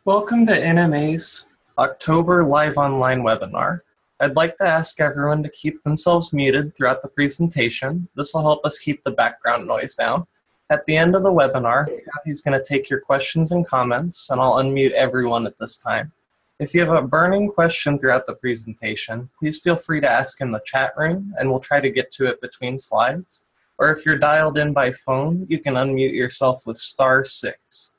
Welcome to NMA's October Live Online webinar. I'd like to ask everyone to keep themselves muted throughout the presentation. This will help us keep the background noise down. At the end of the webinar, Kathy's going to take your questions and comments, and I'll unmute everyone at this time. If you have a burning question throughout the presentation, please feel free to ask in the chat room, and we'll try to get to it between slides. Or if you're dialed in by phone, you can unmute yourself with *6.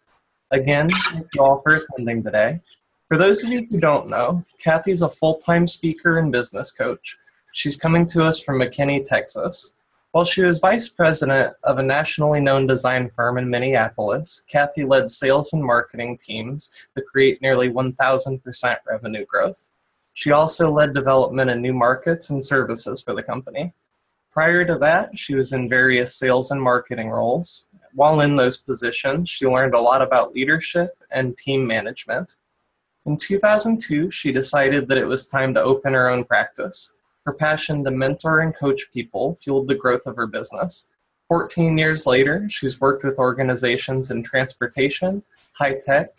Again, thank you all for attending today. For those of you who don't know, Kathy's a full-time speaker and business coach. She's coming to us from McKinney, Texas. While she was vice president of a nationally known design firm in Minneapolis, Kathy led sales and marketing teams to create nearly 1,000% revenue growth. She also led development in new markets and services for the company. Prior to that, she was in various sales and marketing roles. While in those positions, she learned a lot about leadership and team management. In 2002, she decided that it was time to open her own practice. Her passion to mentor and coach people fueled the growth of her business. 14 years later, she's worked with organizations in transportation, high tech,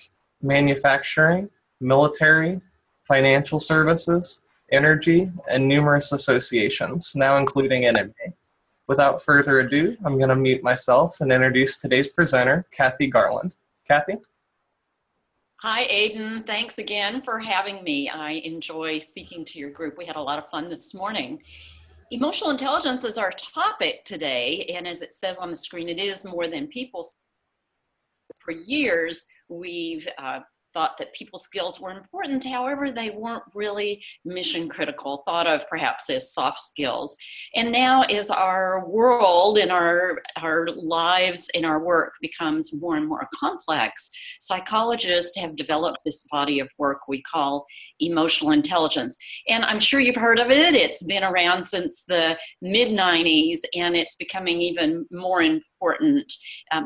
manufacturing, military, financial services, energy, and numerous associations, now including NMA. Without further ado, I'm going to mute myself and introduce today's presenter, Kathy Garland. Kathy? Hi, Aiden. Thanks again for having me. I enjoy speaking to your group. We had a lot of fun this morning. Emotional intelligence is our topic today, and as it says on the screen, it is more than people. For years, we've thought that people skills were important. However, they weren't really mission critical, thought of perhaps as soft skills. And now as our world and our lives and our work becomes more and more complex, psychologists have developed this body of work we call emotional intelligence. And I'm sure you've heard of it. It's been around since the mid-90s, and it's becoming even more important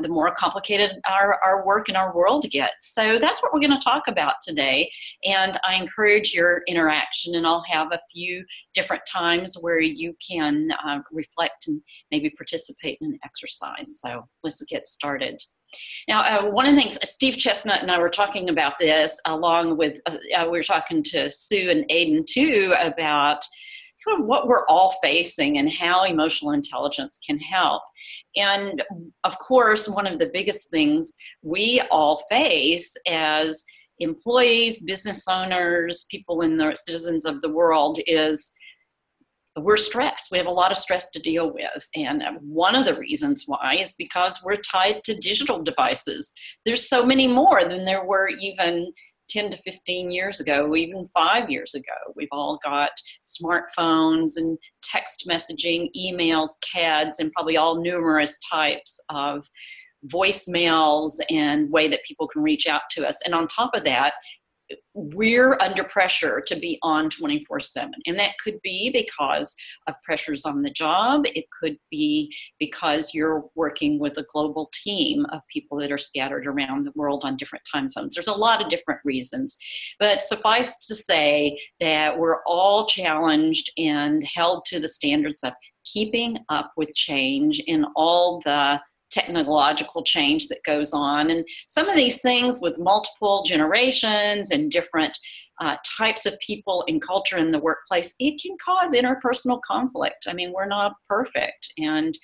the more complicated our work and our world gets. So that's what we're going to talk about today, and I encourage your interaction, and I'll have a few different times where you can reflect and maybe participate in an exercise. So let's get started. Now, one of the things, Steve Chestnut and I were talking about this, along with, we were talking to Sue and Aiden too, about kind of what we're all facing and how emotional intelligence can help. And of course, one of the biggest things we all face as employees, business owners, people in the citizens of the world is we're stressed. We have a lot of stress to deal with. And one of the reasons why is because we're tied to digital devices. There's so many more than there were even 10 to 15 years ago, even 5 years ago. We've all got smartphones and text messaging, emails, CADs, and probably all numerous types of voicemails and way that people can reach out to us. And on top of that, we're under pressure to be on 24/7. And that could be because of pressures on the job. It could be because you're working with a global team of people that are scattered around the world on different time zones. There's a lot of different reasons. But suffice to say that we're all challenged and held to the standards of keeping up with change in all the technological change that goes on. And some of these things with multiple generations and different types of people and culture in the workplace, it can cause interpersonal conflict. I mean, we're not perfect. And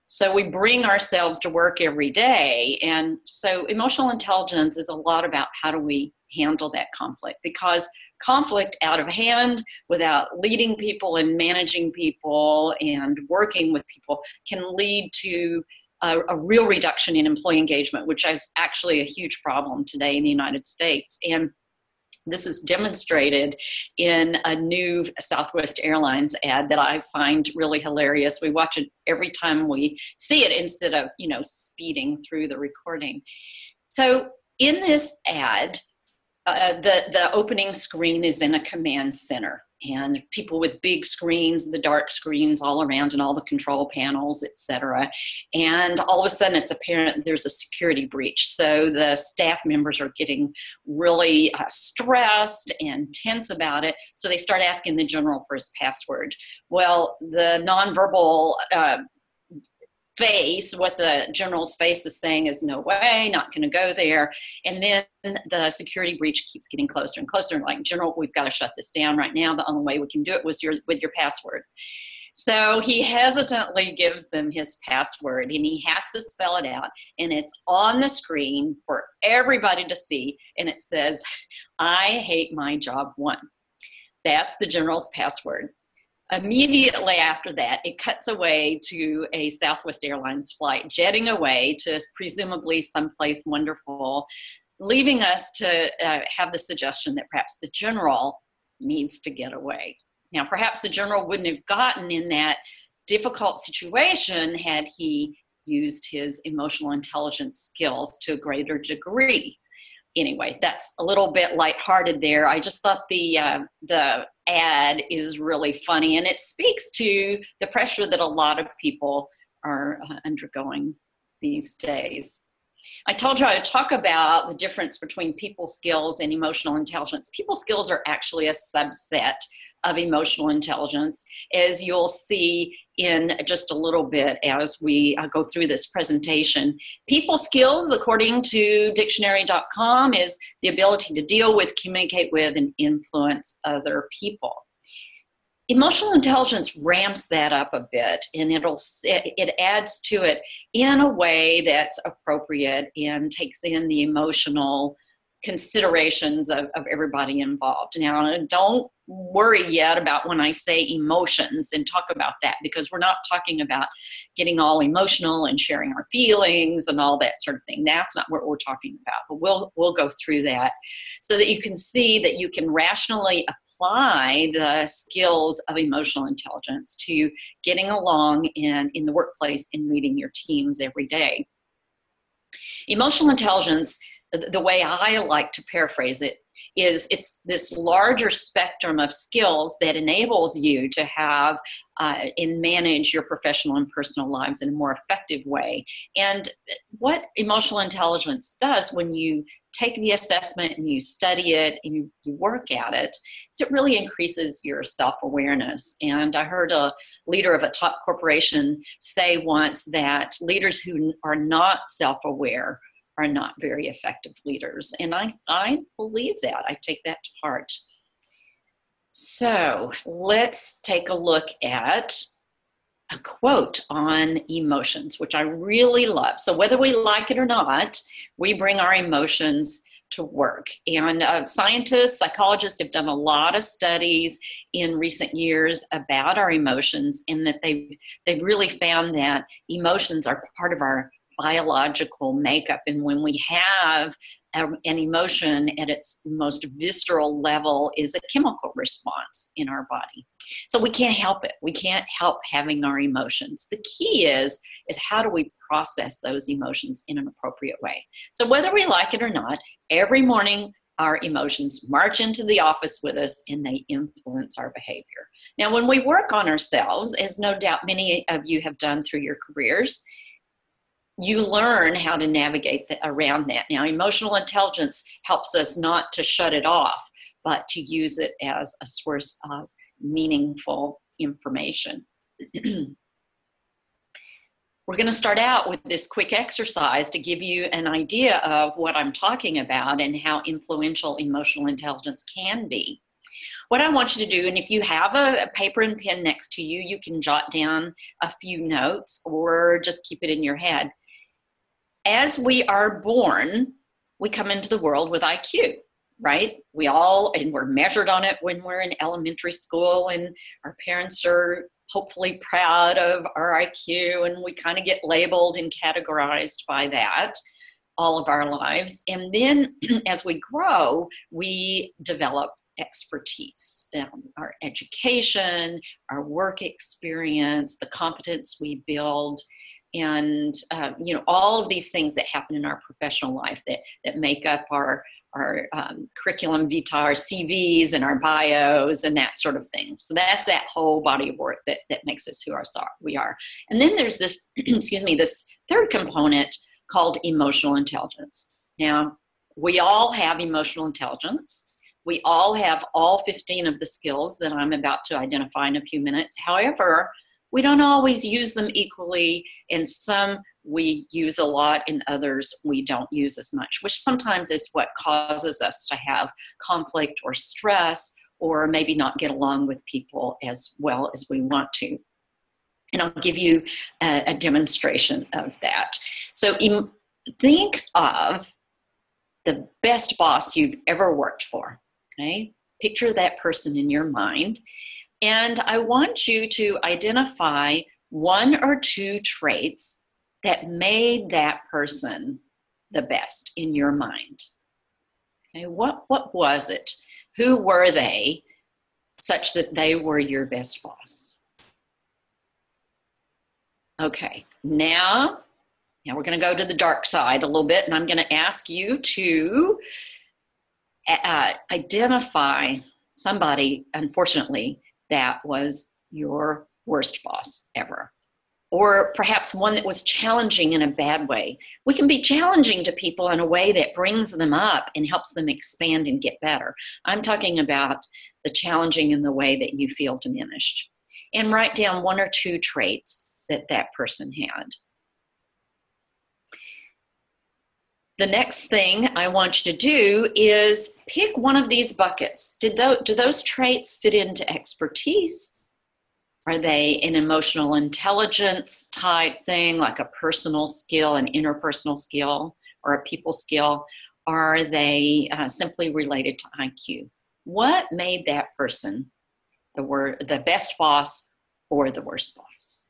so we bring ourselves to work every day. And so emotional intelligence is a lot about how do we handle that conflict, because conflict out of hand without leading people and managing people and working with people can lead to a real reduction in employee engagement, which is actually a huge problem today in the United States. And this is demonstrated in a new Southwest Airlines ad that I find really hilarious. We watch it every time we see it instead of, speeding through the recording. So in this ad, the opening screen is in a command center, and people with big screens, the dark screens all around and all the control panels, etc. And all of a sudden it's apparent there's a security breach. So the staff members are getting really stressed and tense about it. So they start asking the general for his password. Well, the nonverbal face, what the general's face is saying is no way, not going to go there. And then the security breach keeps getting closer and closer. And like, General, we've got to shut this down right now. The only way we can do it was with your password. So he hesitantly gives them his password, and he has to spell it out, and it's on the screen for everybody to see, and it says, "I hate my job 1." That's the general's password. Immediately after that, it cuts away to a Southwest Airlines flight, jetting away to presumably someplace wonderful, leaving us to have the suggestion that perhaps the general needs to get away. Now, perhaps the general wouldn't have gotten in that difficult situation had he used his emotional intelligence skills to a greater degree. Anyway, that's a little bit lighthearted there. I just thought the ad is really funny, and it speaks to the pressure that a lot of people are undergoing these days. I told you I would talk about the difference between people skills and emotional intelligence. People skills are actually a subset of emotional intelligence, as you'll see in just a little bit as we go through this presentation. People skills, according to dictionary.com, is the ability to deal with, communicate with, and influence other people. Emotional intelligence ramps that up a bit, and it adds to it in a way that's appropriate and takes in the emotional considerations of everybody involved. Now, don't worry yet about when I say emotions and talk about that, because we're not talking about getting all emotional and sharing our feelings and all that sort of thing. That's not what we're talking about, but we'll go through that so that you can see that you can rationally apply the skills of emotional intelligence to getting along in the workplace and leading your teams every day. Emotional intelligence, the way I like to paraphrase it, is it's this larger spectrum of skills that enables you to have and manage your professional and personal lives in a more effective way. And what emotional intelligence does when you take the assessment and you study it and you work at it, is it really increases your self-awareness. And I heard a leader of a top corporation say once that leaders who are not self-aware are not very effective leaders. And I believe that. I take that to heart. So let's take a look at a quote on emotions, which I really love. So whether we like it or not, we bring our emotions to work. And scientists, psychologists have done a lot of studies in recent years about our emotions, and that they've really found that emotions are part of our biological makeup. And when we have an emotion at its most visceral level, is a chemical response in our body. So we can't help it. We can't help having our emotions. The key is how do we process those emotions in an appropriate way? So whether we like it or not, every morning our emotions march into the office with us, and they influence our behavior. Now, when we work on ourselves, as no doubt many of you have done through your careers, you learn how to navigate around that. Now, emotional intelligence helps us not to shut it off, but to use it as a source of meaningful information. We're going to start out with this quick exercise to give you an idea of what I'm talking about and how influential emotional intelligence can be. What I want you to do, and if you have a paper and pen next to you, you can jot down a few notes or just keep it in your head. As we are born, we come into the world with IQ, right? And we're measured on it when we're in elementary school, and our parents are hopefully proud of our IQ, and we kind of get labeled and categorized by that all of our lives. And then as we grow, we develop expertise, our education, our work experience, the competence we build, and all of these things that happen in our professional life that make up our curriculum vitae, our CVs and our bios and that sort of thing. So that's that whole body of work that makes us who we are. And then there's this, this third component called emotional intelligence. Now, we all have emotional intelligence. We all have all 15 of the skills that I'm about to identify in a few minutes. However, We don't always use them equally, and some we use a lot and others we don't use as much, which sometimes is what causes us to have conflict or stress, or maybe not get along with people as well as we want to. And I'll give you a demonstration of that. So think of the best boss you've ever worked for, okay? Picture that person in your mind. And I want you to identify one or two traits that made that person the best in your mind. Okay, what was it? Who were they such that they were your best boss? Okay, now we're going to go to the dark side a little bit, and I'm going to ask you to identify somebody, unfortunately, that was your worst boss ever. Or perhaps one that was challenging in a bad way. We can be challenging to people in a way that brings them up and helps them expand and get better. I'm talking about the challenging in the way that you feel diminished. And write down one or two traits that that person had. The next thing I want you to do is pick one of these buckets. Do those traits fit into expertise? Are they an emotional intelligence type thing, like a personal skill, an interpersonal skill, or a people skill? Are they simply related to IQ? What made that person the best boss or the worst boss?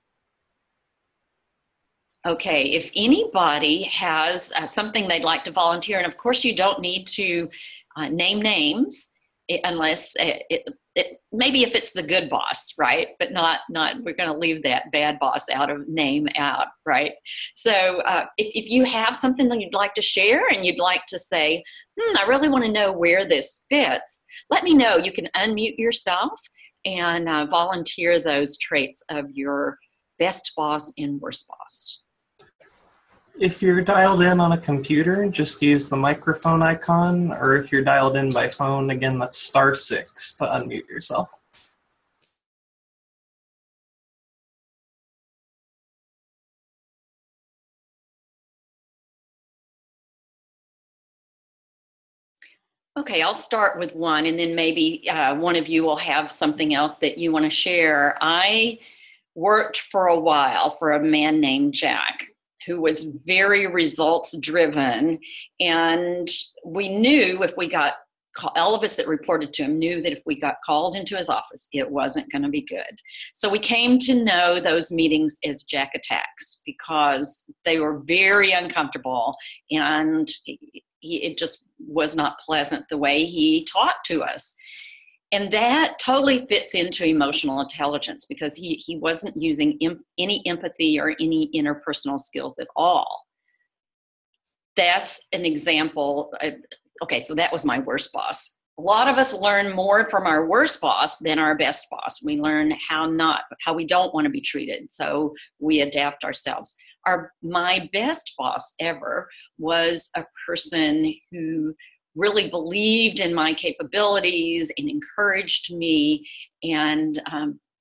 Okay, if anybody has something they'd like to volunteer, and of course you don't need to name names unless maybe if it's the good boss, right? But not we're going to leave that bad boss out of name out, right? So if you have something that you'd like to share and you'd like to say, I really want to know where this fits, let me know. You can unmute yourself and volunteer those traits of your best boss and worst boss. If you're dialed in on a computer, just use the microphone icon, or if you're dialed in by phone, again, that's *6 to unmute yourself. Okay, I'll start with one, and then maybe one of you will have something else that you want to share. I worked for a while for a man named Jack, who was very results driven. And we knew if we got, all of us that reported to him knew that if we got called into his office, it wasn't going to be good. So we came to know those meetings as Jack attacks because they were very uncomfortable, and it just was not pleasant the way he talked to us. And that totally fits into emotional intelligence because he wasn't using any empathy or any interpersonal skills at all. That's an example. Okay, so that was my worst boss. A lot of us learn more from our worst boss than our best boss. We learn how we don't want to be treated, so we adapt ourselves. My best boss ever was a person who really believed in my capabilities and encouraged me and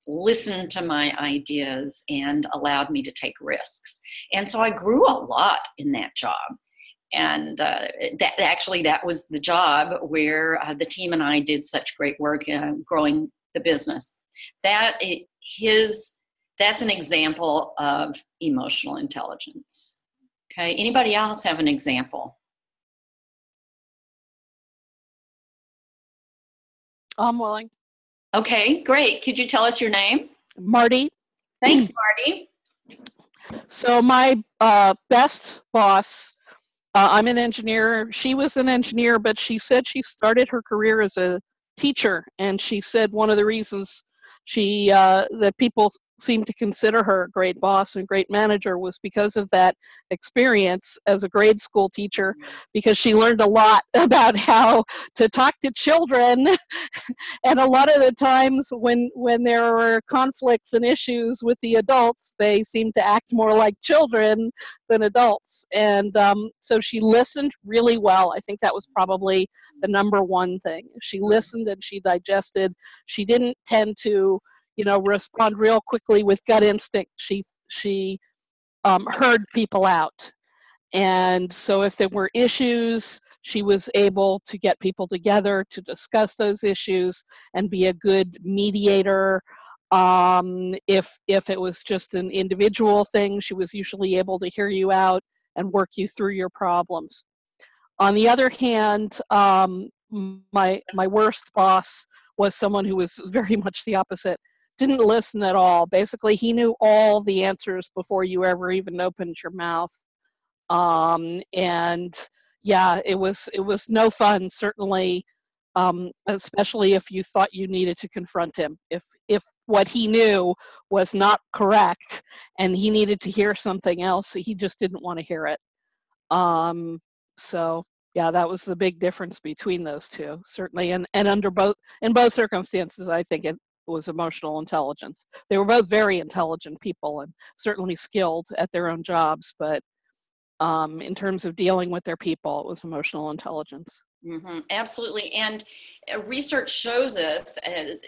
listened to my ideas and allowed me to take risks. And so I grew a lot in that job. And that was the job where the team and I did such great work growing the business. That's an example of emotional intelligence. Okay, anybody else have an example? I'm willing. Okay, great. Could you tell us your name? Marty. Thanks, Marty. So my best boss, I'm an engineer. She was an engineer, but she said she started her career as a teacher. And she said one of the reasons that people seemed to consider her a great boss and great manager was because of that experience as a grade school teacher, because she learned a lot about how to talk to children. And a lot of the times when there were conflicts and issues with the adults, they seemed to act more like children than adults. And so she listened really well. I think that was probably the number one thing. She listened and she digested. She didn't tend to respond real quickly with gut instinct. She heard people out. And so if there were issues, she was able to get people together to discuss those issues and be a good mediator. If it was just an individual thing, she was usually able to hear you out and work you through your problems. On the other hand, my worst boss was someone who was very much the opposite. Didn't listen at all. Basically, he knew all the answers before you ever even opened your mouth. And yeah, it was no fun, certainly, especially if you thought you needed to confront him. If what he knew was not correct and he needed to hear something else, he just didn't want to hear it. So yeah, that was the big difference between those two, certainly. And in both circumstances, I think it was emotional intelligence. They were both very intelligent people and certainly skilled at their own jobs, but in terms of dealing with their people, it was emotional intelligence. Mm-hmm, absolutely. And research shows us,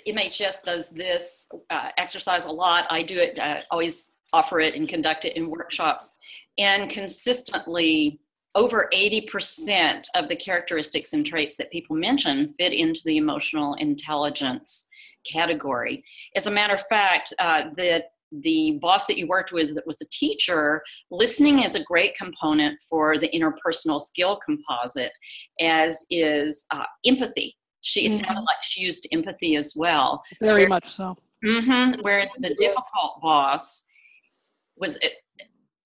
MHS does this exercise a lot. I do it, always offer it and conduct it in workshops. And consistently, over 80% of the characteristics and traits that people mention fit into the emotional intelligence category. As a matter of fact, the boss that you worked with that was a teacher, listening is a great component for the interpersonal skill composite, as is empathy. It sounded like she used empathy as well. Very much so. Mm-hmm, whereas the difficult boss was,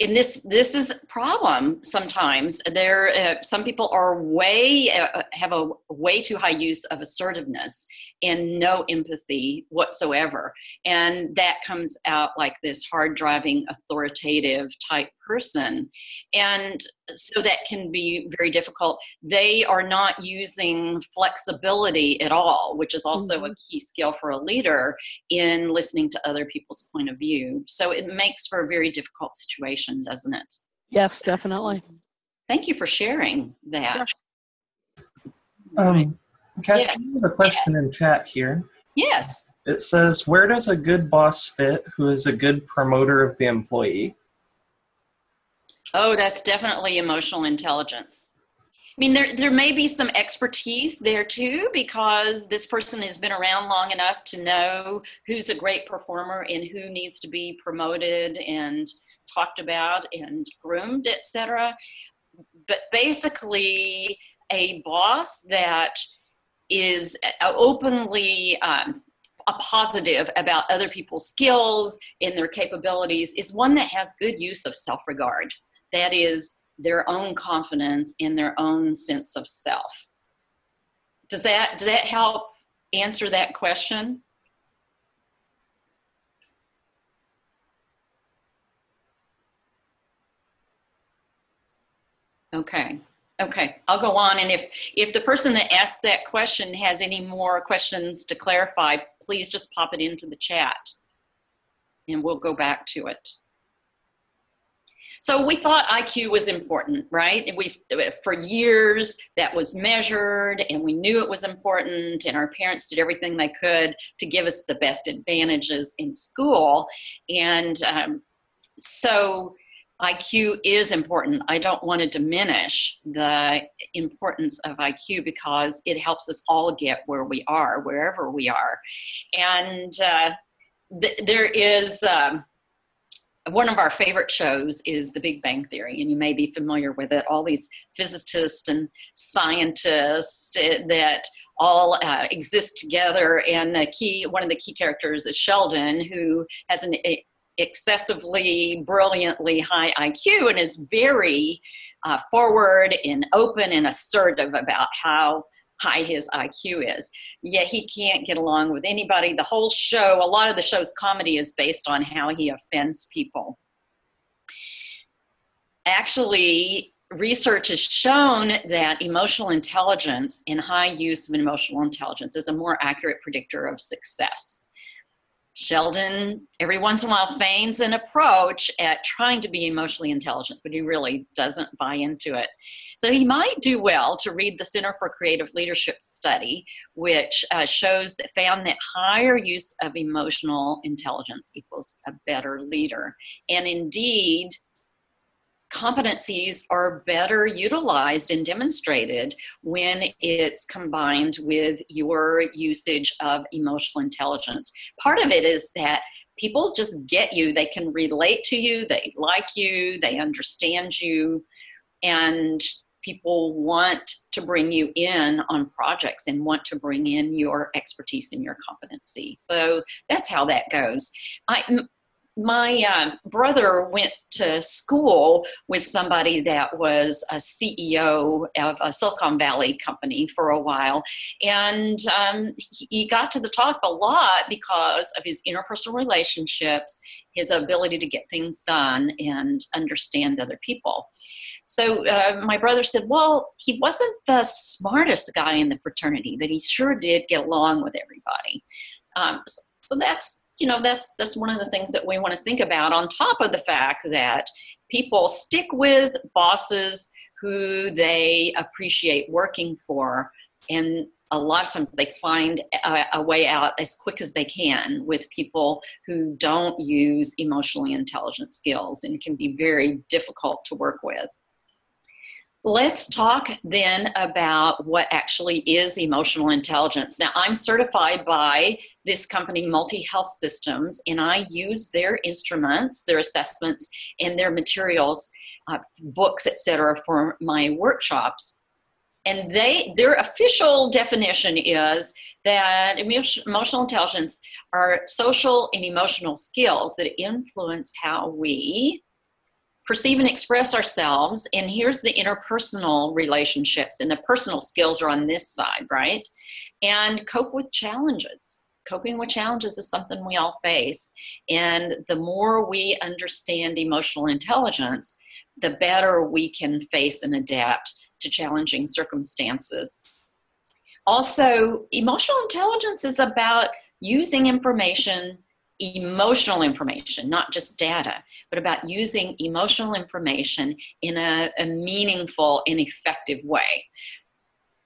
and this is a problem sometimes. Some people are have a way too high use of assertiveness and no empathy whatsoever. And that comes out like this hard driving, authoritative type person. And so that can be very difficult. They are not using flexibility at all, which is also a key skill for a leader in listening to other people's point of view. So it makes for a very difficult situation, doesn't it? Yes, definitely. Thank you for sharing that. Sure. Right. Kathy, Yeah. we have a question in chat here. Yes. It says, where does a good boss fit who is a good promoter of the employee? Oh, that's definitely emotional intelligence. I mean, there may be some expertise there too, because this person has been around long enough to know who's a great performer and who needs to be promoted and talked about and groomed, etc. But basically, a boss that is openly a positive about other people's skills and their capabilities is one that has good use of self-regard. That is their own confidence in their own sense of self. Does that help answer that question? Okay. I'll go on, and if the person that asked that question has any more questions to clarify, please just pop it into the chat and we'll go back to it. So we thought IQ was important, right? For years that was measured and we knew it was important, and our parents did everything they could to give us the best advantages in school. And so IQ is important. I don't want to diminish the importance of IQ because it helps us all get where we are, wherever we are. And there is, one of our favorite shows is The Big Bang Theory, and you may be familiar with it. All these physicists and scientists that all exist together, and one of the key characters is Sheldon, who has an excessively brilliantly high IQ and is very forward and open and assertive about how high his IQ is. Yet he can't get along with anybody. The whole show, a lot of the show's comedy is based on how he offends people. Actually, research has shown that emotional intelligence and high use of emotional intelligence is a more accurate predictor of success. Sheldon, every once in a while, feigns an approach at trying to be emotionally intelligent, but he really doesn't buy into it. So he might do well to read the Center for Creative Leadership study, which found that higher use of emotional intelligence equals a better leader. And indeed, competencies are better utilized and demonstrated when it's combined with your usage of emotional intelligence. Part of it is that people just get you, they can relate to you, they like you, they understand you, and people want to bring you in on projects and want to bring in your expertise and your competency. So that's how that goes. My brother went to school with somebody that was a CEO of a Silicon Valley company for a while. And he got to the top a lot because of his interpersonal relationships, his ability to get things done and understand other people. So my brother said, well, he wasn't the smartest guy in the fraternity, but he sure did get along with everybody. So that's one of the things that we want to think about, on top of the fact that people stick with bosses who they appreciate working for. And a lot of times they find a way out as quick as they can with people who don't use emotionally intelligent skills, and it can be very difficult to work with. Let's talk then about what actually is emotional intelligence. Now, I'm certified by this company, Multi Health Systems, and I use their instruments, their assessments, and their materials, books, etc., for my workshops. And their official definition is that emotional intelligence are social and emotional skills that influence how we perceive and express ourselves. And here's the interpersonal relationships, and the personal skills are on this side, right? And cope with challenges. Coping with challenges is something we all face. And the more we understand emotional intelligence, the better we can face and adapt to challenging circumstances. Also, emotional intelligence is about using information, emotional information, not just data, but about using emotional information in a meaningful and effective way.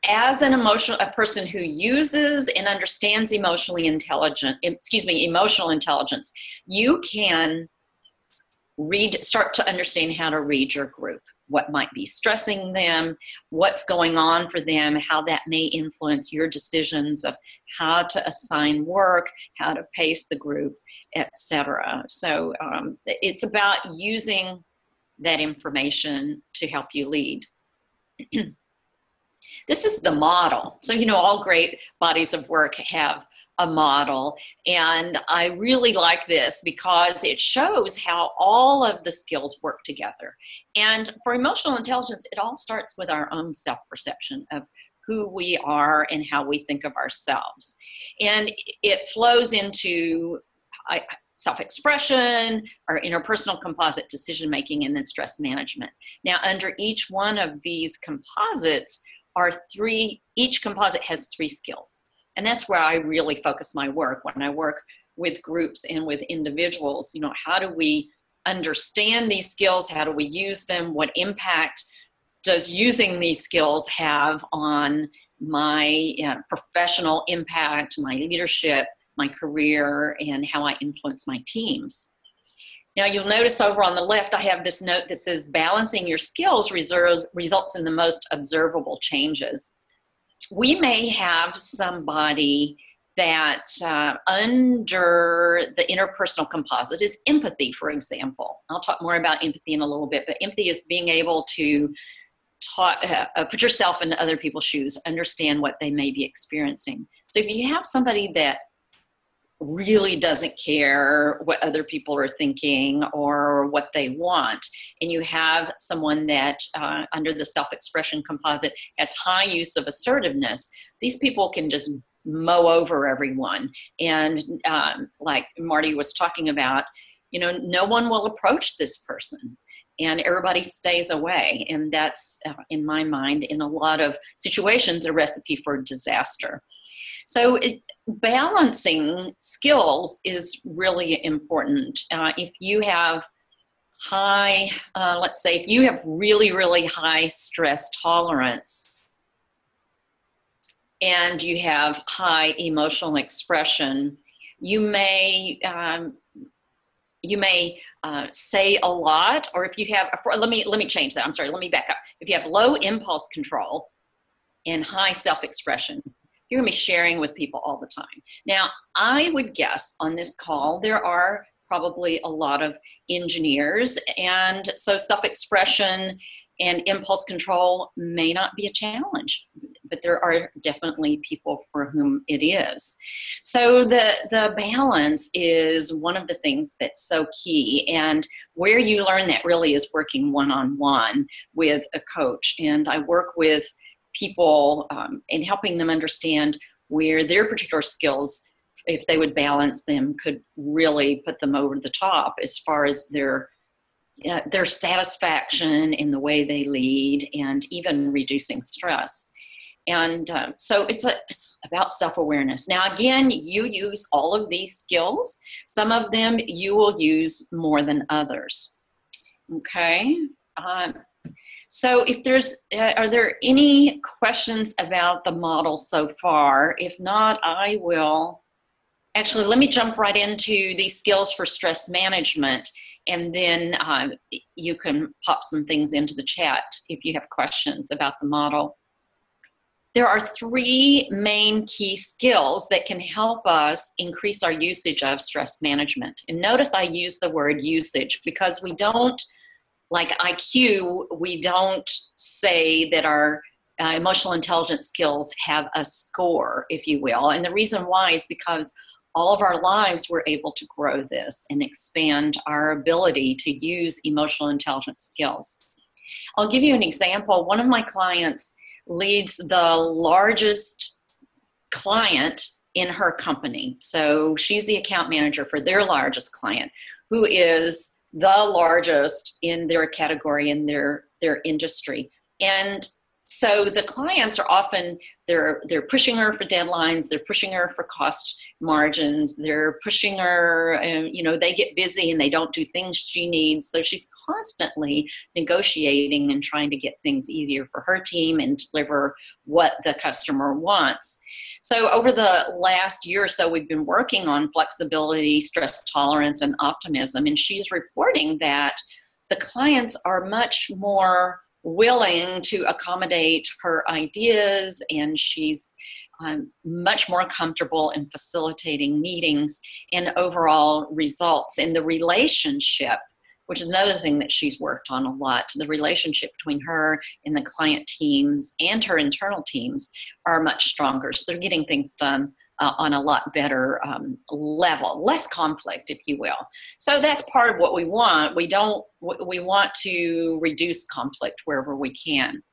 As a person who uses and understands emotional intelligence, you can start to understand how to read your group, what might be stressing them, what's going on for them, how that may influence your decisions of how to assign work, how to pace the group, etc. So it's about using that information to help you lead. This is the model. So, all great bodies of work have a model, and I really like this because it shows how all of the skills work together. And for emotional intelligence, it all starts with our own self-perception of who we are and how we think of ourselves. And it flows into self-expression, our interpersonal composite decision-making, and then stress management. Now, under each one of these composites each composite has 3 skills. And that's where I really focus my work when I work with groups and with individuals. How do we understand these skills? How do we use them? What impact does using these skills have on my professional impact, my leadership, my career, and how I influence my teams? Now, you'll notice over on the left, I have this note that says balancing your skills results in the most observable changes. We may have somebody that under the interpersonal composite is empathy, for example. I'll talk more about empathy in a little bit, but empathy is being able to put yourself in other people's shoes, understand what they may be experiencing. So if you have somebody that really doesn't care what other people are thinking or what they want, and you have someone that under the self-expression composite has high use of assertiveness, these people can just mow over everyone. And like Marty was talking about, no one will approach this person and everybody stays away. And that's, in my mind, in a lot of situations, a recipe for disaster. So balancing skills is really important. If you have high, let's say if you have really, really high stress tolerance and you have high emotional expression, you may say a lot, or if you have, let me change that. I'm sorry, let me back up. If you have low impulse control and high self-expression, you're gonna be sharing with people all the time. Now, I would guess on this call, there are probably a lot of engineers, and so self-expression and impulse control may not be a challenge, but there are definitely people for whom it is. So the balance is one of the things that's so key, and where you learn that really is working one-on-one with a coach. And I work with people and helping them understand where their particular skills, if they would balance them, could really put them over the top as far as their satisfaction in the way they lead, and even reducing stress. And so it's about self-awareness. Now, again, you use all of these skills. Some of them you will use more than others. Okay. So if are there any questions about the model so far? If not, I will. Actually, let me jump right into these skills for stress management, and then you can pop some things into the chat if you have questions about the model. There are 3 main key skills that can help us increase our usage of stress management. And notice I use the word usage because we don't, like IQ, we don't say that our emotional intelligence skills have a score, if you will. And the reason why is because all of our lives we're able to grow this and expand our ability to use emotional intelligence skills. I'll give you an example. One of my clients leads the largest client in her company. So she's the account manager for their largest client, who is the largest in their category, in their industry. And so the clients are often, they're pushing her for deadlines, they're pushing her for cost margins, they're pushing her, and they get busy and they don't do things she needs. So she's constantly negotiating and trying to get things easier for her team and deliver what the customer wants. So over the last year or so, we've been working on flexibility, stress tolerance, and optimism. And she's reporting that the clients are much more willing to accommodate her ideas, and she's much more comfortable in facilitating meetings and overall results. And the relationship, which is another thing that she's worked on a lot, the relationship between her and the client teams and her internal teams are much stronger. So they're getting things done on a lot better level, less conflict, if you will. So that's part of what we want. We want to reduce conflict wherever we can.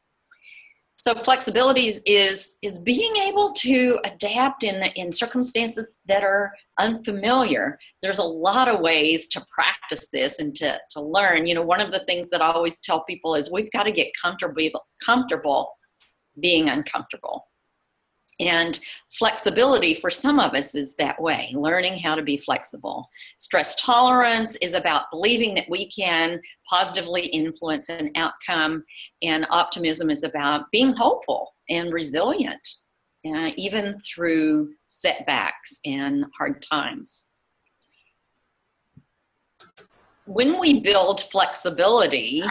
So flexibility is being able to adapt in circumstances that are unfamiliar. There's a lot of ways to practice this and to learn. One of the things that I always tell people is we've got to get comfortable being uncomfortable. And flexibility for some of us is that way, learning how to be flexible. Stress tolerance is about believing that we can positively influence an outcome, and optimism is about being hopeful and resilient, even through setbacks and hard times. When we build flexibility,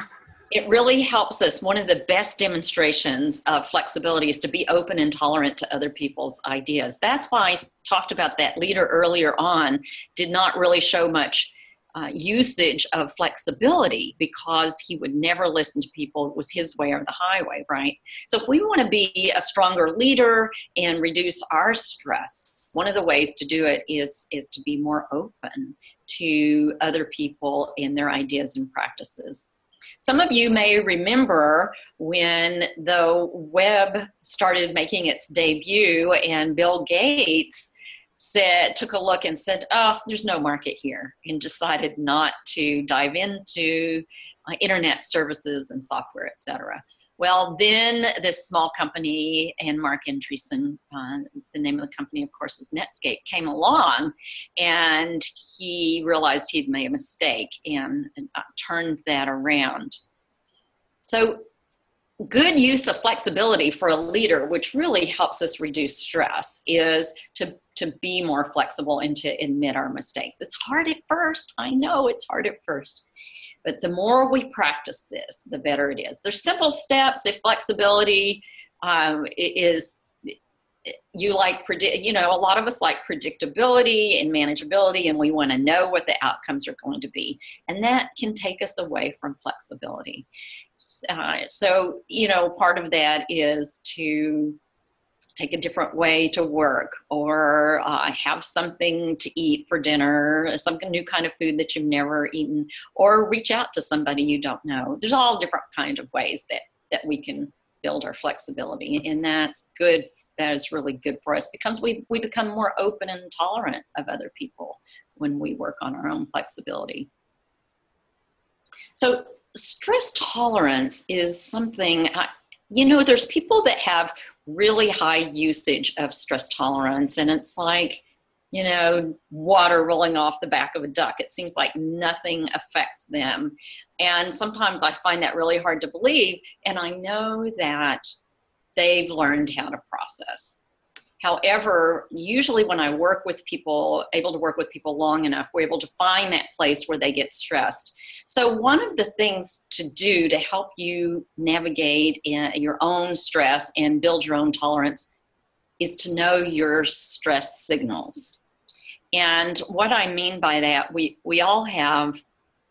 it really helps us. One of the best demonstrations of flexibility is to be open and tolerant to other people's ideas. That's why I talked about that leader earlier on did not really show much usage of flexibility because he would never listen to people. It was his way or the highway, right? So if we want to be a stronger leader and reduce our stress, one of the ways to do it is to be more open to other people and their ideas and practices. Some of you may remember when the web started making its debut and Bill Gates took a look and said, oh, there's no market here, and decided not to dive into internet services and software, etc. Well, then this small company, and Mark Andreessen, the name of the company, of course, is Netscape, came along, and he realized he'd made a mistake and turned that around. So good use of flexibility for a leader, which really helps us reduce stress, is to be more flexible and to admit our mistakes. It's hard at first. I know it's hard at first. But the more we practice this, the better it is. There's simple steps. If flexibility is, you like, a lot of us like predictability and manageability, and we want to know what the outcomes are going to be. And that can take us away from flexibility. So, part of that is to take a different way to work, or have something to eat for dinner, some new kind of food that you've never eaten, or reach out to somebody you don't know. There's all different kinds of ways that we can build our flexibility, and that's good. That is really good for us because we become more open and tolerant of other people when we work on our own flexibility. So stress tolerance is something, there's people that have really high usage of stress tolerance, and it's like, water rolling off the back of a duck. It seems like nothing affects them. And sometimes I find that really hard to believe, and I know that they've learned how to process. However, usually when I work with people, able to work with people long enough, we're able to find that place where they get stressed. So one of the things to do to help you navigate your own stress and build your own tolerance is to know your stress signals. And what I mean by that, we all have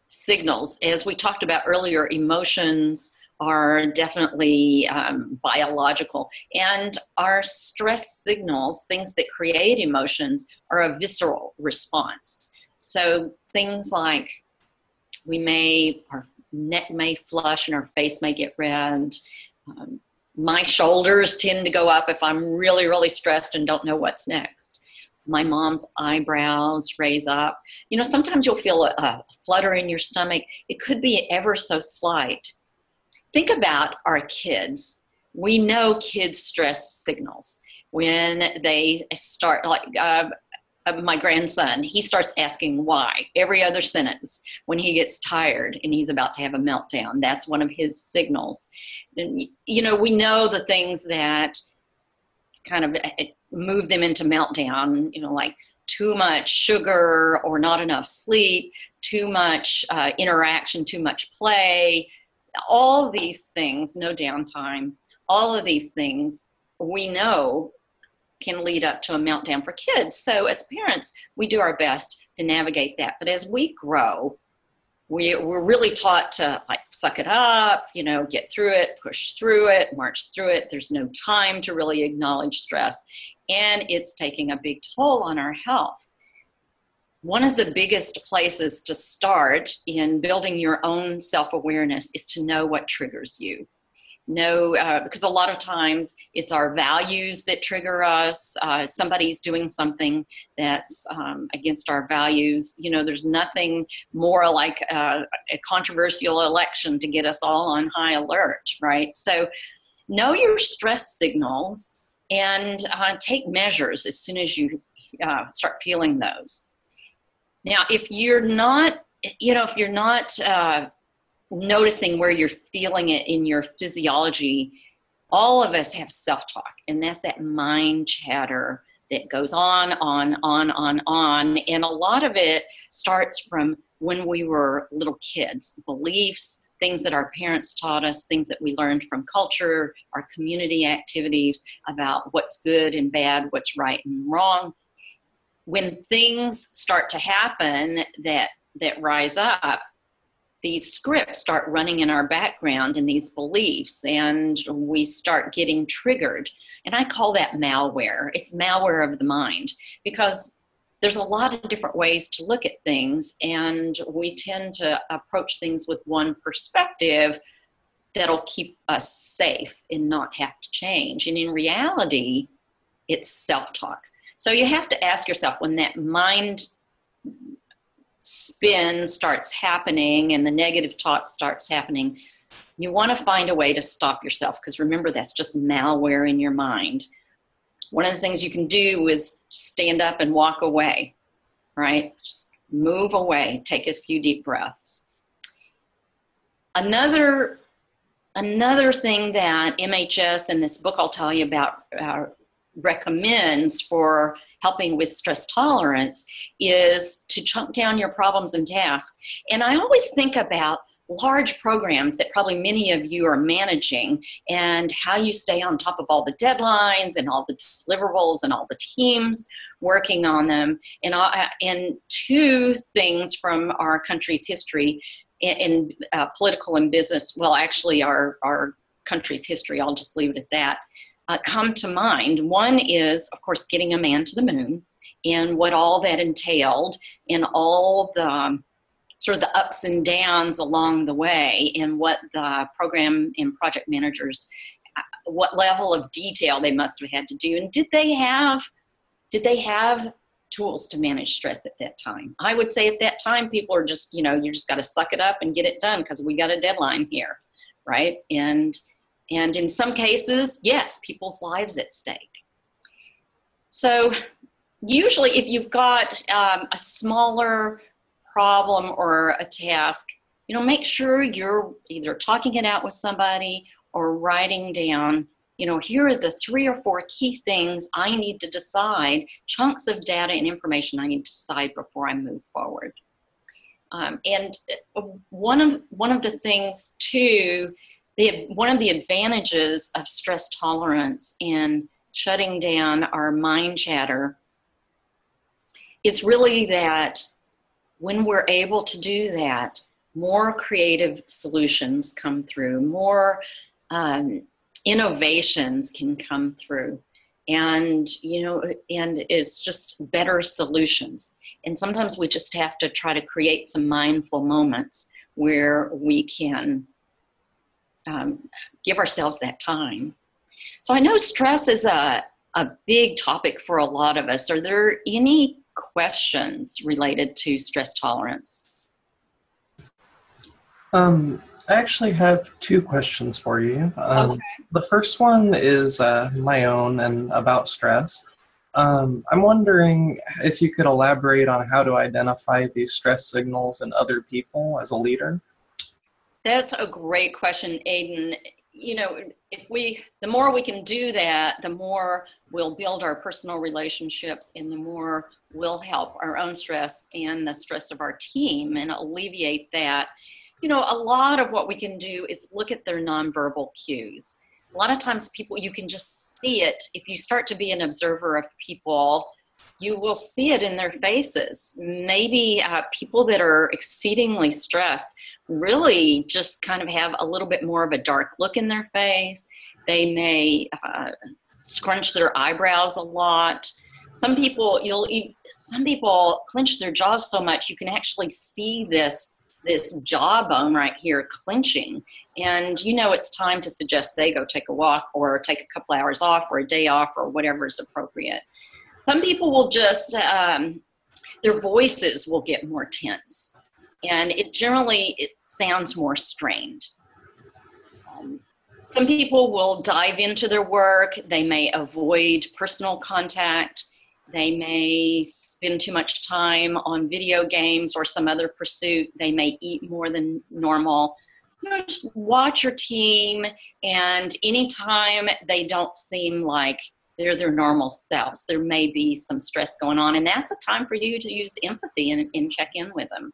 signals. As we talked about earlier, emotions are definitely biological. And our stress signals, things that create emotions, are a visceral response. So things like our neck may flush and our face may get red. My shoulders tend to go up if I'm really, really stressed and don't know what's next. My mom's eyebrows raise up. Sometimes you'll feel a flutter in your stomach. It could be ever so slight. Think about our kids. We know kids' stress signals. When they start, like my grandson, he starts asking why every other sentence. When he gets tired and he's about to have a meltdown, that's one of his signals. And, we know the things that kind of move them into meltdown, like too much sugar or not enough sleep, too much interaction, too much play. All these things, no downtime, all of these things we know can lead up to a meltdown for kids. So as parents, we do our best to navigate that. But as we grow, we're really taught to suck it up, get through it, push through it, march through it. There's no time to really acknowledge stress. And it's taking a big toll on our health. One of the biggest places to start in building your own self-awareness is to know what triggers you. Because a lot of times it's our values that trigger us. Somebody's doing something that's against our values. There's nothing more like a controversial election to get us all on high alert, right? So know your stress signals and take measures as soon as you start feeling those. Now, if you're not, noticing where you're feeling it in your physiology, all of us have self-talk, and that's that mind chatter that goes on. And a lot of it starts from when we were little kids, beliefs, things that our parents taught us, things that we learned from culture, our community activities about what's good and bad, what's right and wrong. When things start to happen that rise up, these scripts start running in our background and these beliefs, and we start getting triggered. And I call that malware. It's malware of the mind, because there's a lot of different ways to look at things, and we tend to approach things with one perspective that'll keep us safe and not have to change. And in reality, it's self-talk. So you have to ask yourself, when that mind spin starts happening and the negative talk starts happening, You want to find a way to stop yourself, because remember, that's just malware in your mind. One of the things you can do is stand up and walk away, right? Just move away, take a few deep breaths. Another thing that MHS and this book I'll tell you about recommends for helping with stress tolerance is to chunk down your problems and tasks. And I always think about large programs that probably many of you are managing, and how you stay on top of all the deadlines and all the deliverables and all the teams working on them. And two things from our country's history in political and business, well, actually our country's history, I'll just leave it at that, come to mind. One is, of course, getting a man to the moon and what all that entailed, and all the sort of the ups and downs along the way, and what the program and project managers, what level of detail they must have had to do. And did they have tools to manage stress at that time? I would say at that time, people are just, you just got to suck it up and get it done because we got a deadline here, right? And in some cases, yes, people's lives at stake. So usually if you've got a smaller problem or a task, make sure you're either talking it out with somebody or writing down, here are the 3 or 4 key things I need to decide, chunks of data and information I need to decide before I move forward. And one of the things too, one of the advantages of stress tolerance and shutting down our mind chatter is really that when we're able to do that, more creative solutions come through, more innovations can come through, and and it's just better solutions. And sometimes we just have to try to create some mindful moments where we can give ourselves that time. So I know stress is a big topic for a lot of us. Are there any questions related to stress tolerance? I actually have 2 questions for you. Okay. The first one is my own and about stress. I'm wondering if you could elaborate on how to identify these stress signals in other people as a leader. That's a great question, Aiden. The more we can do that, the more we'll build our personal relationships, and the more we'll help our own stress and the stress of our team and alleviate that. A lot of what we can do is look at their nonverbal cues. A lot of times you can just see it. If you start to be an observer of people, you will see it in their faces. Maybe people that are exceedingly stressed really just kind of have a little bit more of a dark look in their face. They may scrunch their eyebrows a lot. Some people clench their jaws so much you can actually see this jawbone right here clenching. And it's time to suggest they go take a walk or take a couple hours off or a day off or whatever is appropriate. Some people will just, their voices will get more tense, and it sounds more strained. Some people will dive into their work. They may avoid personal contact. They may spend too much time on video games or some other pursuit. They may eat more than normal. Just watch your team, and anytime they don't seem like they're their normal selves, there may be some stress going on, and that's a time for you to use empathy and check in with them.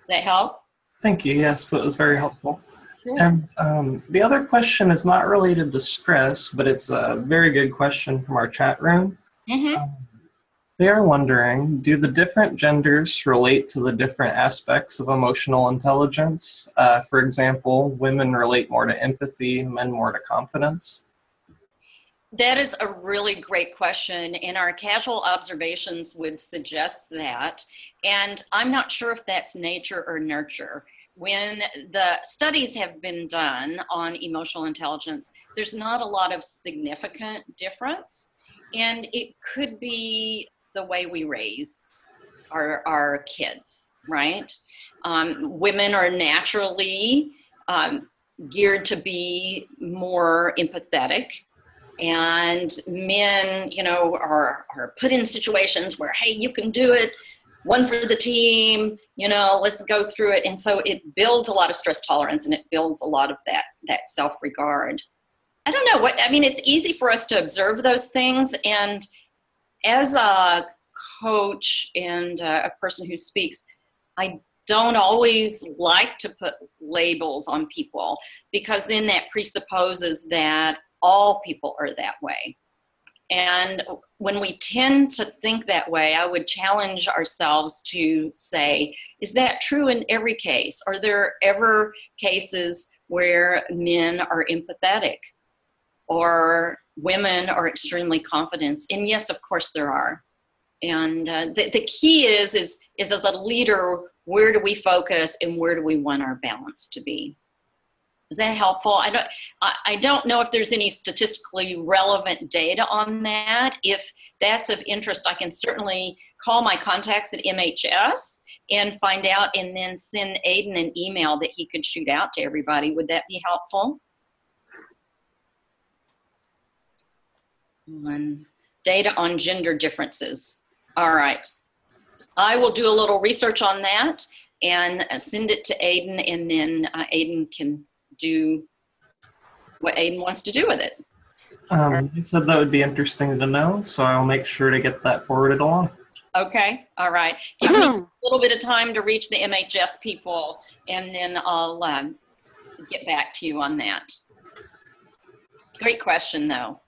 Does that help? Thank you. Yes, that was very helpful. Sure. And the other question is not related to stress, but it's a very good question from our chat room. Mm-hmm. They are wondering, do the different genders relate to the different aspects of emotional intelligence? For example, women relate more to empathy, men more to confidence? That is a really great question, and our casual observations would suggest that. And I'm not sure if that's nature or nurture. When the studies have been done on emotional intelligence, there's not a lot of significant difference. And it could be the way we raise our kids, right? Women are naturally geared to be more empathetic. And men, you know, are put in situations where, hey, you can do it, one for the team, you know, let's go through it. And so it builds a lot of stress tolerance, and it builds a lot of that self-regard. I don't know what, I mean, it's easy for us to observe those things. And as a coach and a person who speaks, I don't always like to put labels on people, because then that presupposes that all people are that way. And when we tend to think that way, I would challenge ourselves to say, is that true in every case? Are there ever cases where men are empathetic or women are extremely confident? And yes, of course there are. And the key is as a leader, where do we focus and where do we want our balance to be? Is that helpful? I don't know if there's any statistically relevant data on that. If that's of interest, I can certainly call my contacts at MHS and find out, and then send Aidan an email that he could shoot out to everybody. Would that be helpful? Data on gender differences. All right. I will do a little research on that and send it to Aidan, and then Aidan can do what Aidan wants to do with it. He said that would be interesting to know, so I'll make sure to get that forwarded along. Okay, all right. Give me a little bit of time to reach the MHS people, and then I'll get back to you on that. Great question, though.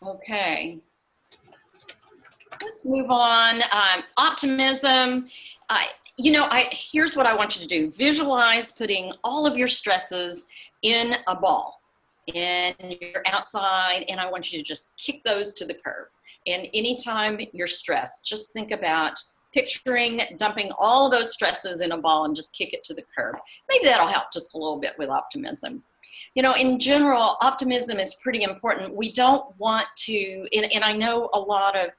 Okay. Let's move on. Optimism. Here's what I want you to do. Visualize putting all of your stresses in a ball, and you're outside, and I want you to just kick those to the curb. And anytime you're stressed, just think about picturing dumping all those stresses in a ball and just kick it to the curb. Maybe that'll help just a little bit with optimism. You know, in general, optimism is pretty important. We don't want to, and I know a lot of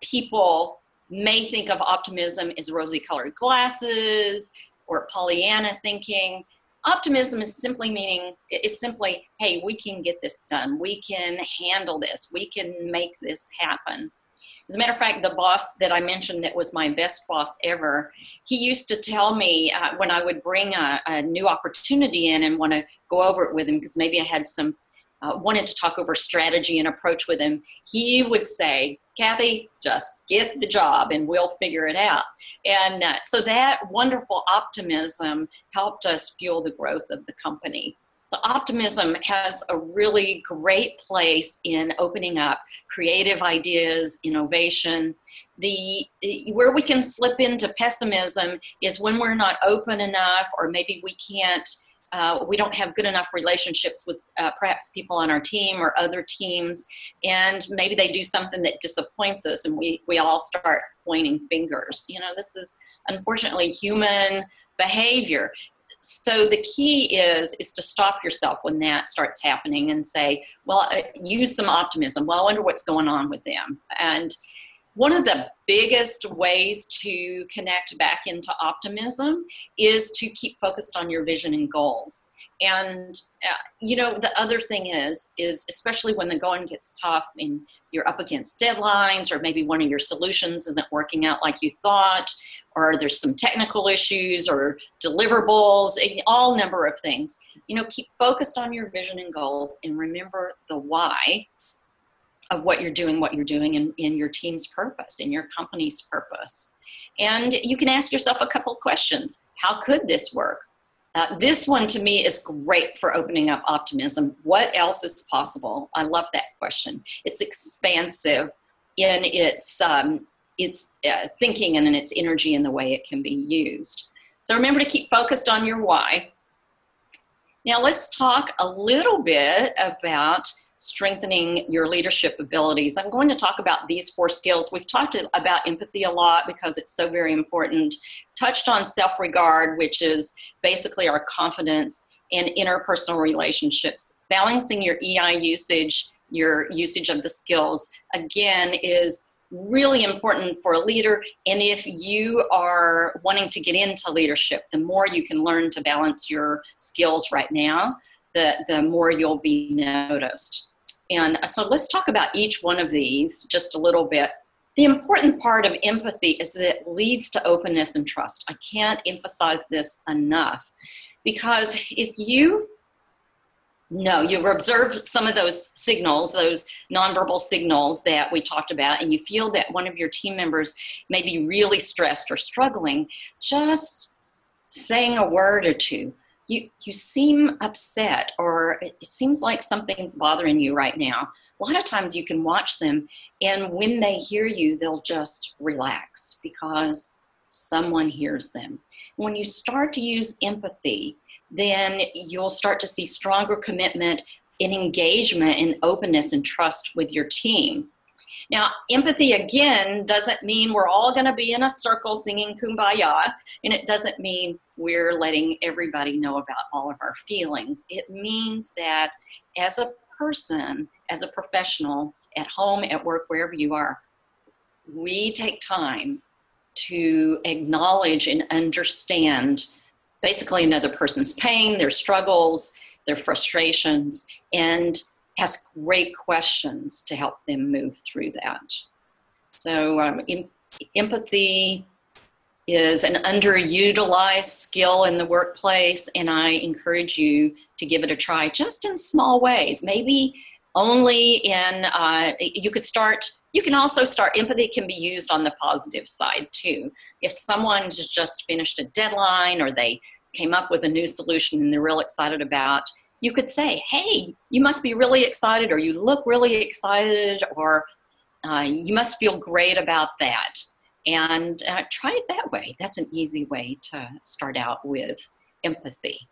people may think of optimism as rosy colored glasses or Pollyanna thinking. Optimism is simply hey, we can get this done. We can handle this. We can make this happen. As a matter of fact, the boss that I mentioned that was my best boss ever, he used to tell me when I would bring a new opportunity in and want to go over it with him, because maybe I had some, wanted to talk over strategy and approach with him, he would say, Kathy, just get the job and we'll figure it out. And so that wonderful optimism helped us fuel the growth of the company. The optimism has a really great place in opening up creative ideas, innovation. Where we can slip into pessimism is when we're not open enough, or maybe we don't have good enough relationships with perhaps people on our team or other teams, and maybe they do something that disappoints us, and we all start pointing fingers. You know, this is unfortunately human behavior. So the key is to stop yourself when that starts happening and say, well, use some optimism. Well, I wonder what's going on with them. And one of the biggest ways to connect back into optimism is to keep focused on your vision and goals. And, the other thing is especially when the going gets tough and you're up against deadlines, or maybe one of your solutions isn't working out like you thought, or there's some technical issues or deliverables, all number of things. Keep focused on your vision and goals, and remember the why of what you're doing in your team's purpose, in your company's purpose. And you can ask yourself a couple questions. How could this work? This one to me is great for opening up optimism. What else is possible? I love that question. It's expansive in its thinking and in its energy and the way it can be used. So remember to keep focused on your why. Now let's talk a little bit about strengthening your leadership abilities. I'm going to talk about these 4 skills. We've talked about empathy a lot because it's so very important. Touched on self-regard, which is basically our confidence and interpersonal relationships. Balancing your EI usage, your usage of the skills, again, is really important for a leader. And if you are wanting to get into leadership, the more you can learn to balance your skills right now, the more you'll be noticed. And so let's talk about each one of these just a little bit. The important part of empathy is that it leads to openness and trust. I can't emphasize this enough, because if you observe some of those signals, those nonverbal signals that we talked about, and you feel that one of your team members may be really stressed or struggling, just saying a word or two. You seem upset, or it seems like something's bothering you right now. A lot of times you can watch them, and when they hear you, they'll just relax because someone hears them. When you start to use empathy, then you'll start to see stronger commitment and engagement and openness and trust with your team. Now, empathy, again, doesn't mean we're all going to be in a circle singing Kumbaya, and it doesn't mean we're letting everybody know about all of our feelings. It means that as a person, as a professional, at home, at work, wherever you are, we take time to acknowledge and understand basically another person's pain, their struggles, their frustrations, and ask great questions to help them move through that. So empathy is an underutilized skill in the workplace, and I encourage you to give it a try just in small ways. Maybe only in, you can also start, empathy can be used on the positive side too. If someone's just finished a deadline, or they came up with a new solution and they're real excited about, you could say, hey, you must be really excited, or you look really excited, or you must feel great about that. And try it that way. That's an easy way to start out with empathy.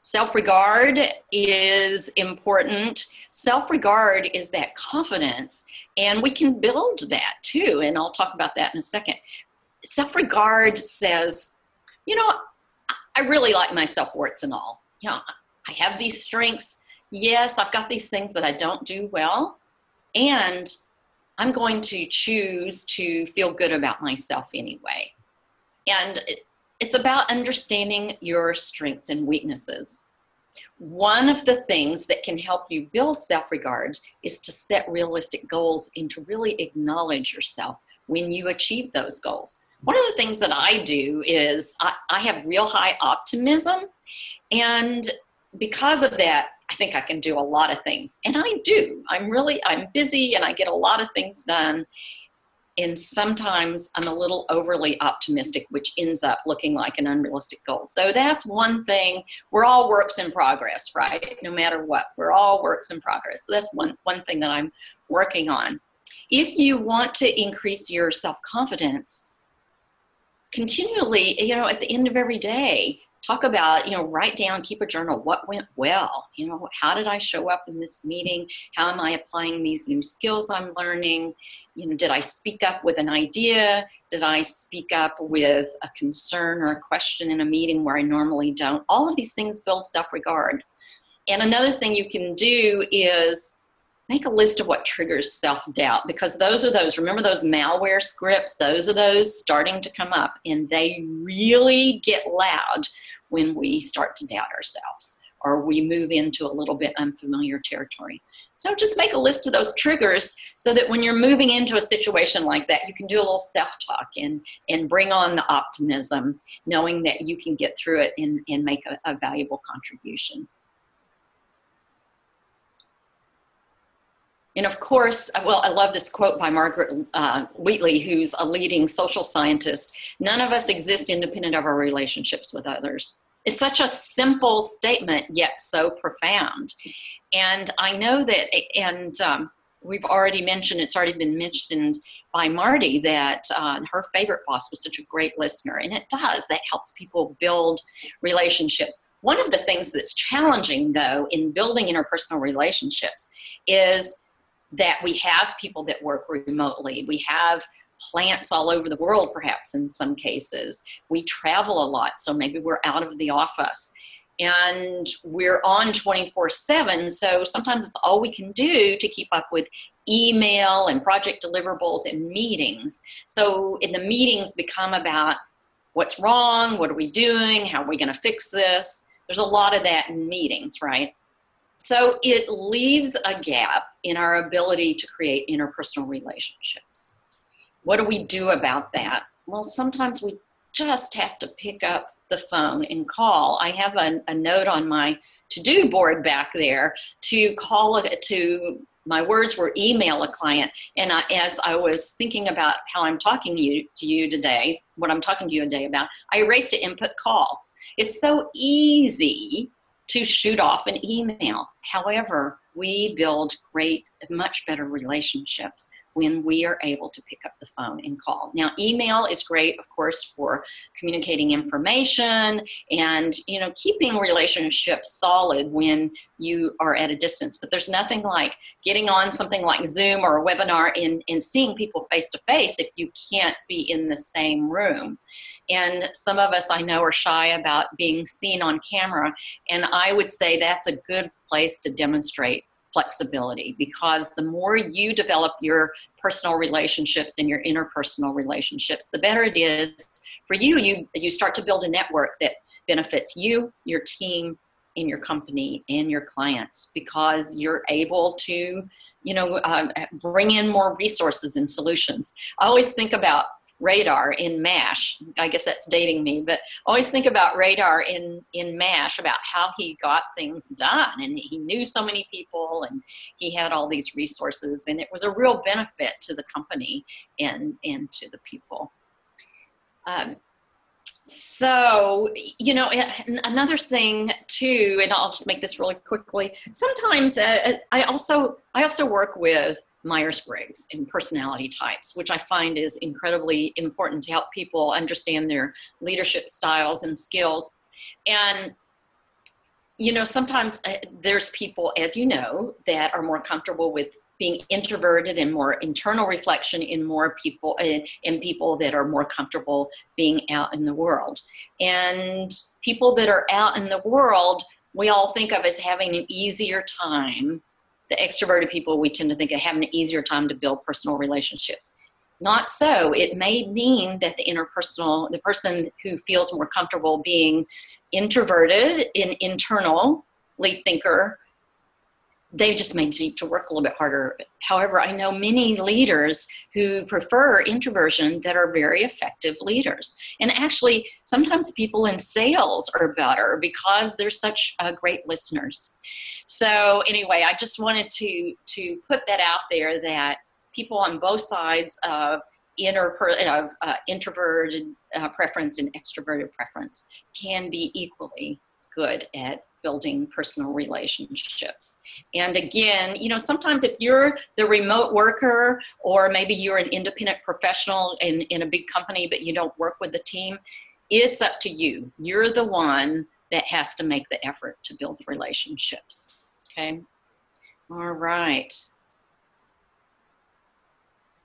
Self-regard is important. Self-regard is that confidence, and we can build that too, and I'll talk about that in a second. Self-regard says, I really like myself, warts and all. I have these strengths. Yes, I've got these things that I don't do well, and I'm going to choose to feel good about myself anyway. And it's about understanding your strengths and weaknesses. One of the things that can help you build self-regard is to set realistic goals and to really acknowledge yourself when you achieve those goals. One of the things that I do is I have real high optimism, and because of that, I think I can do a lot of things. And I do. I'm busy, and I get a lot of things done. And sometimes I'm a little overly optimistic, which ends up looking like an unrealistic goal. So that's one thing. We're all works in progress, right? No matter what, we're all works in progress. So that's one thing that I'm working on. If you want to increase your self-confidence, continually, at the end of every day, talk about, write down, keep a journal, what went well, how did I show up in this meeting? How am I applying these new skills I'm learning? Did I speak up with an idea? Did I speak up with a concern or a question in a meeting where I normally don't? All of these things build self-regard. And another thing you can do is make a list of what triggers self-doubt, because remember those malware scripts, those are those starting to come up, and they really get loud when we start to doubt ourselves or we move into a little bit unfamiliar territory. So just make a list of those triggers so that when you're moving into a situation like that, you can do a little self-talk and bring on the optimism, knowing that you can get through it and make a valuable contribution. And of course, I love this quote by Margaret Wheatley, who's a leading social scientist. None of us exist independent of our relationships with others. It's such a simple statement, yet so profound. And I know that, and we've already mentioned, it's already been mentioned by Marty, that her favorite boss was such a great listener. And it does, that helps people build relationships. One of the things that's challenging, though, in building interpersonal relationships is that we have people that work remotely. We have plants all over the world, perhaps in some cases. We travel a lot, so maybe we're out of the office. and we're on 24/7. So sometimes it's all we can do to keep up with email and project deliverables and meetings. So in the meetings become about what's wrong, what are we doing, how are we going to fix this? There's a lot of that in meetings, right? So it leaves a gap in our ability to create interpersonal relationships. What do we do about that? Well, sometimes we just have to pick up the phone and call. I have a note on my to-do board back there to call it to, my words were email a client. And as I was thinking about how I'm talking to you today, what I'm talking to you today about, I erased an input call. It's so easy to shoot off an email. However, we build great, much better relationships when we are able to pick up the phone and call. Now, email is great, of course, for communicating information and, you know, keeping relationships solid when you are at a distance. But there's nothing like getting on something like Zoom or a webinar and seeing people face to face if you can't be in the same room. And some of us I know are shy about being seen on camera, and I would say that's a good place to demonstrate flexibility, because the more you develop your personal relationships and your interpersonal relationships, the better it is for you. You start to build a network that benefits you, your team, and your company and your clients, because you're able to, you know, bring in more resources and solutions. I always think about Radar in MASH. I guess that's dating me, but always think about Radar in MASH, about how he got things done. And he knew so many people and he had all these resources, and it was a real benefit to the company and to the people. So, you know, another thing too, and I'll just make this really quickly. Sometimes I also work with Myers-Briggs and personality types, which I find is incredibly important to help people understand their leadership styles and skills. And, you know, sometimes there's people, as you know, that are more comfortable with being introverted and more internal reflection in more people, and people that are more comfortable being out in the world. And people that are out in the world, we all think of as having an easier time. The extroverted people, we tend to think of having an easier time to build personal relationships. Not so. It may mean that the person who feels more comfortable being introverted and internally thinker, they just may need to work a little bit harder. However, I know many leaders who prefer introversion that are very effective leaders. And actually, sometimes people in sales are better because they're such great listeners. So anyway, I just wanted to put that out there, that people on both sides of introverted preference and extroverted preference can be equally good at building personal relationships. And again, you know, sometimes if you're the remote worker, or maybe you're an independent professional in a big company, but you don't work with the team, it's up to you. You're the one that has to make the effort to build relationships. Okay. All right.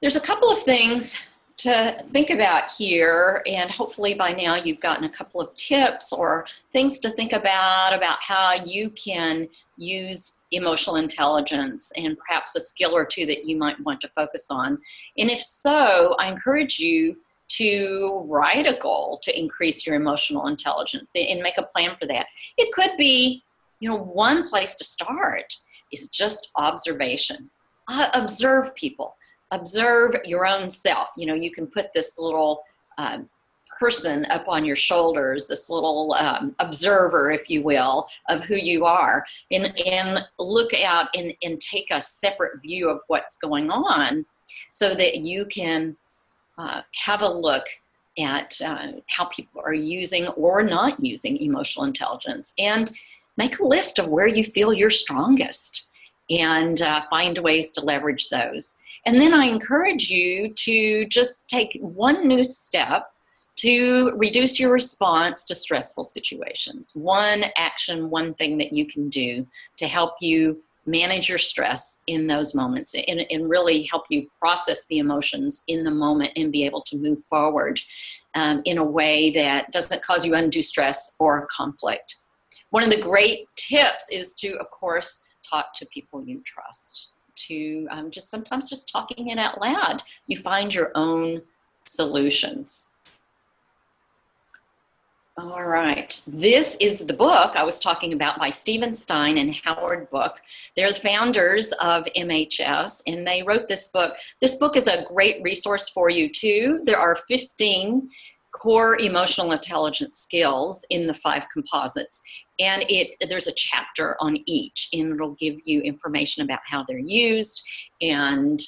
There's a couple of things to think about here, and hopefully by now you've gotten a couple of tips or things to think about how you can use emotional intelligence, and perhaps a skill or two that you might want to focus on. And if so, I encourage you to write a goal to increase your emotional intelligence and make a plan for that. It could be, you know, one place to start is just observation. Observe people. Observe your own self. You know, you can put this little person up on your shoulders, this little observer, if you will, of who you are, and look out and take a separate view of what's going on, so that you can have a look at how people are using or not using emotional intelligence, and make a list of where you feel you're strongest, and find ways to leverage those. And then I encourage you to just take one new step to reduce your response to stressful situations. One action, one thing that you can do to help you manage your stress in those moments, and really help you process the emotions in the moment and be able to move forward in a way that doesn't cause you undue stress or conflict. One of the great tips is to, of course, talk to people you trust. To sometimes just talking it out loud, you find your own solutions. All right, this is the book I was talking about by Stephen Stein and Howard Book. They're the founders of MHS, and they wrote this book. This book is a great resource for you too. There are 15 core emotional intelligence skills in the 5 composites, and there's a chapter on each, and it'll give you information about how they're used and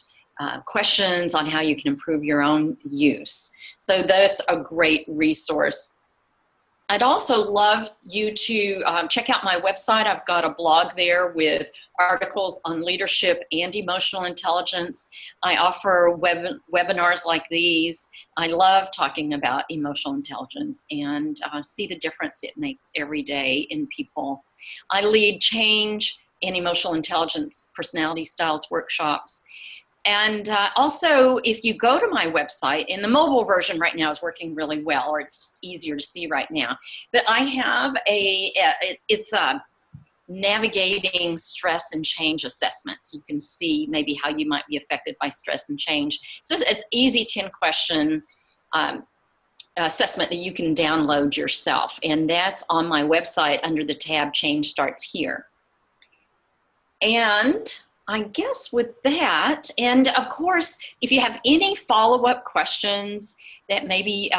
questions on how you can improve your own use. So that's a great resource. I'd also love you to check out my website. I've got a blog there with articles on leadership and emotional intelligence. I offer webinars like these. I love talking about emotional intelligence and see the difference it makes every day in people. I lead change and emotional intelligence personality styles workshops. And also, if you go to my website, and the mobile version right now is working really well, or it's just easier to see right now, but I have it's a navigating stress and change assessments. You can see maybe how you might be affected by stress and change. So it's an easy 10-question assessment that you can download yourself. And that's on my website under the tab Change Starts Here. And I guess with that, and of course, if you have any follow-up questions that maybe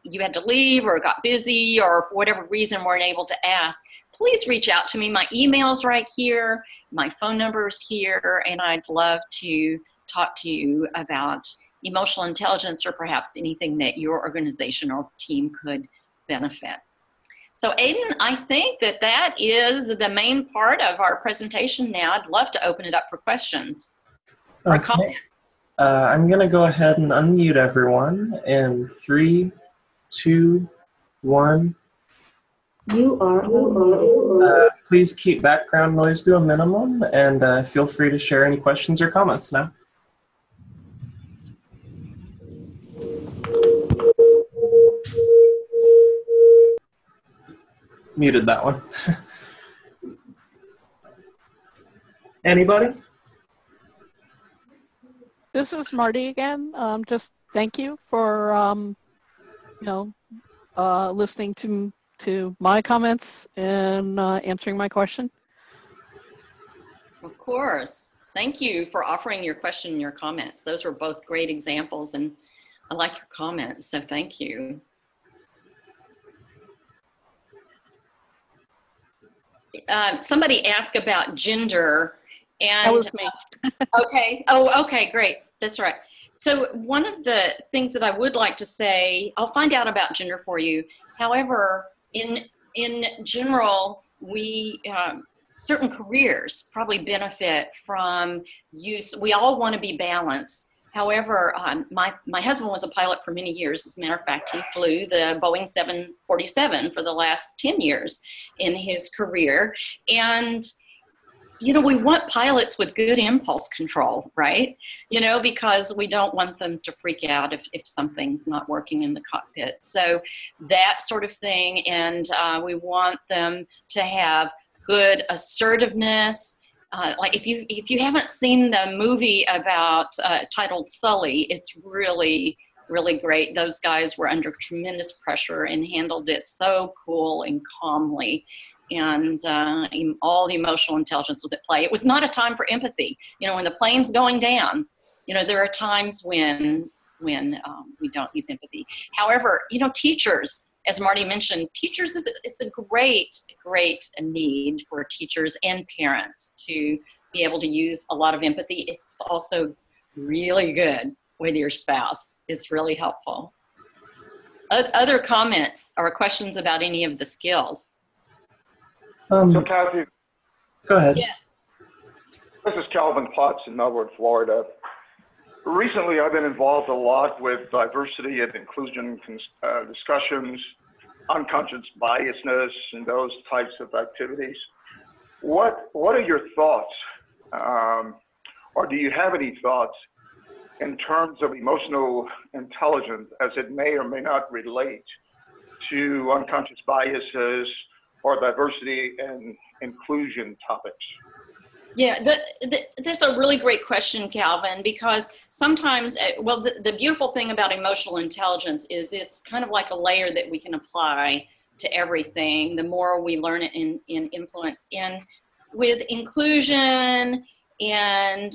you had to leave or got busy or for whatever reason weren't able to ask, please reach out to me. My email's right here, my phone number's here, and I'd love to talk to you about emotional intelligence or perhaps anything that your organization or team could benefit. So Aiden, I think that is the main part of our presentation now. I'd love to open it up for questions or comments. I'm going to go ahead and unmute everyone in 3, 2, 1. Please keep background noise to a minimum, and feel free to share any questions or comments now. Muted that one. Anybody? This is Marty again. Just thank you for listening to my comments and answering my question. Of course. Thank you for offering your question and your comments. Those were both great examples, and I like your comments, so thank you. Somebody asked about gender, and that was me. Okay. Oh, okay, great. That's right. So one of the things that I would like to say, I'll find out about gender for you. However, in general, we certain careers probably benefit from use. We all want to be balanced. However, my husband was a pilot for many years. As a matter of fact, he flew the Boeing 747 for the last 10 years in his career. And, we want pilots with good impulse control, right? Because we don't want them to freak out if something's not working in the cockpit. So that sort of thing. And we want them to have good assertiveness. Like if you haven't seen the movie about titled Sully, it's really, really great. Those guys were under tremendous pressure and handled it so cool and calmly. And all the emotional intelligence was at play. It was not a time for empathy. When the plane's going down, there are times when we don't use empathy. However, teachers, as Marty mentioned, teachers, it's a great need for teachers and parents to be able to use a lot of empathy. It's also really good with your spouse. It's really helpful. Other comments or questions about any of the skills? So Kathy, go ahead. Yeah. This is Calvin Potts in Melbourne, Florida. Recently, I've been involved a lot with diversity and inclusion discussions, unconscious biasness, and those types of activities. What are your thoughts, or do you have any thoughts in terms of emotional intelligence as it may or may not relate to unconscious biases or diversity and inclusion topics? Yeah, that's a really great question, Calvin, because sometimes, well, the beautiful thing about emotional intelligence is it's kind of like a layer that we can apply to everything. The more we learn it in influence in with inclusion and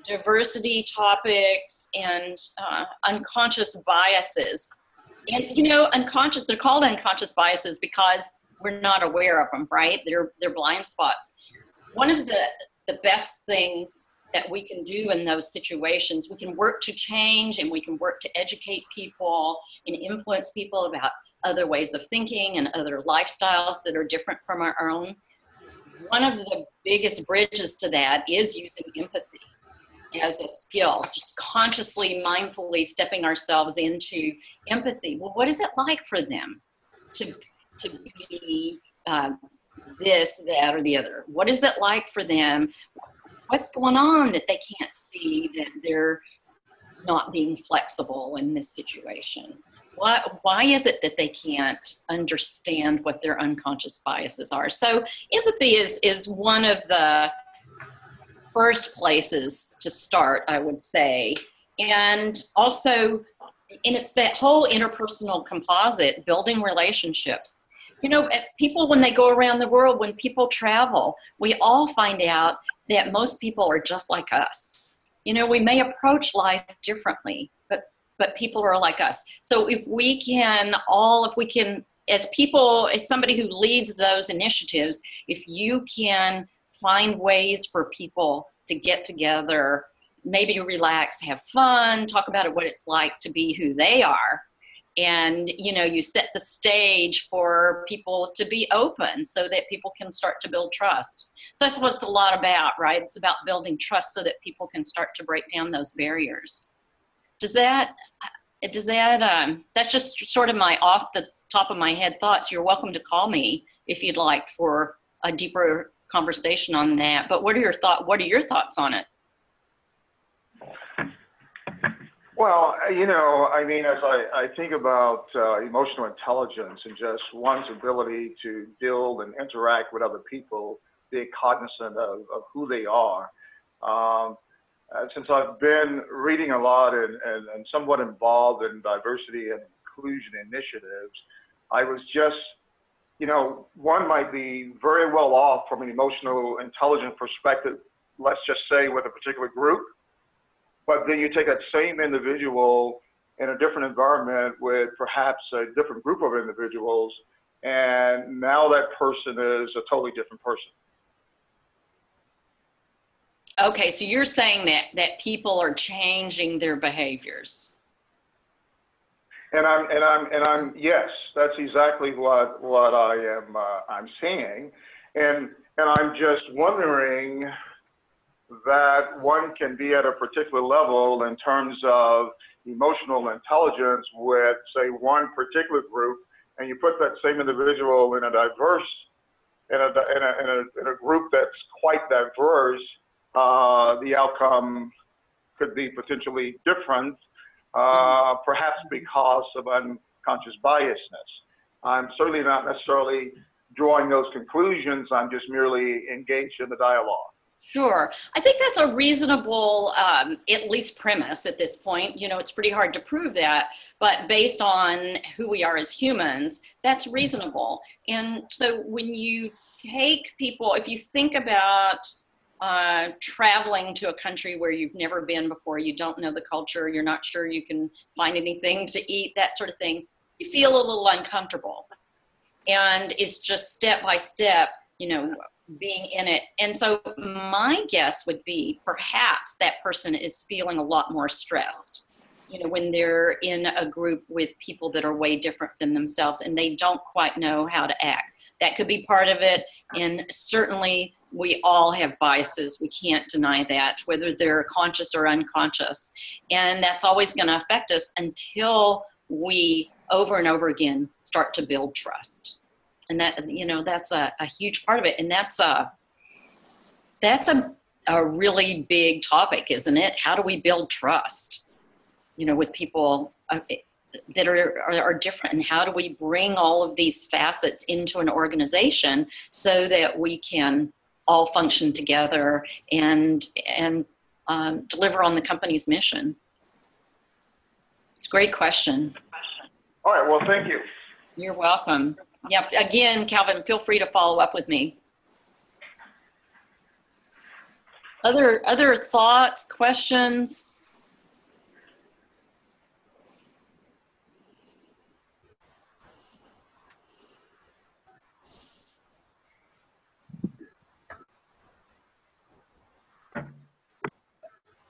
diversity topics and unconscious biases. And, you know, they're called unconscious biases because we're not aware of them, right? They're blind spots. One of the best things that we can do in those situations, we can work to change and we can work to educate people and influence people about other ways of thinking and other lifestyles that are different from our own. One of the biggest bridges to that is using empathy as a skill, just consciously, mindfully stepping ourselves into empathy. Well, what is it like for them to be this, that, or the other? What is it like for them? What's going on that they can't see, that they're not being flexible in this situation? Why is it that they can't understand what their unconscious biases are? So empathy is one of the first places to start, I would say. And also, and it's that whole interpersonal composite, building relationships. You know, people, when they go around the world, when people travel, we all find out that most people are just like us. You know, we may approach life differently, but people are like us. So if we can, as people, as somebody who leads those initiatives, if you can find ways for people to get together, maybe relax, have fun, talk about what it's like to be who they are. And, you know, you set the stage for people to be open so that people can start to build trust. So that's what it's a lot about, right? It's about building trust so that people can start to break down those barriers. That's just sort of my off the top of my head thoughts. You're welcome to call me if you'd like for a deeper conversation on that. But what are your thoughts on it? Well, you know, I mean, as I think about emotional intelligence and just one's ability to build and interact with other people, being cognizant of who they are. Since I've been reading a lot and somewhat involved in diversity and inclusion initiatives, I was just, you know, one might be very well off from an emotional intelligence perspective, let's just say with a particular group. But then you take that same individual in a different environment with perhaps a different group of individuals, and now that person is a totally different person. Okay, so you're saying that people are changing their behaviors. And I'm yes, that's exactly what I'm saying, and I'm just wondering that one can be at a particular level in terms of emotional intelligence with, say, one particular group, and you put that same individual in a diverse, in a group that's quite diverse, the outcome could be potentially different, perhaps because of unconscious biasness. I'm certainly not necessarily drawing those conclusions. I'm just merely engaged in the dialogue. Sure. I think that's a reasonable, at least premise at this point. You know, it's pretty hard to prove that, but based on who we are as humans, that's reasonable. And so when you take people, if you think about traveling to a country where you've never been before, you don't know the culture, you're not sure you can find anything to eat, that sort of thing, you feel a little uncomfortable. And it's just step by step, you know, being in it. And so my guess would be perhaps that person is feeling a lot more stressed, you know, when they're in a group with people that are way different than themselves and they don't quite know how to act. That could be part of it. And certainly we all have biases. We can't deny that, whether they're conscious or unconscious. And that's always going to affect us until we over and over again start to build trust. And that, you know, that's a huge part of it. And that's a really big topic, isn't it? How do we build trust, you know, with people, that are different, and how do we bring all of these facets into an organization so that we can all function together and deliver on the company's mission? It's a great question. All right, well, thank you. You're welcome. Yeah, again, Calvin, feel free to follow up with me. Other thoughts, questions?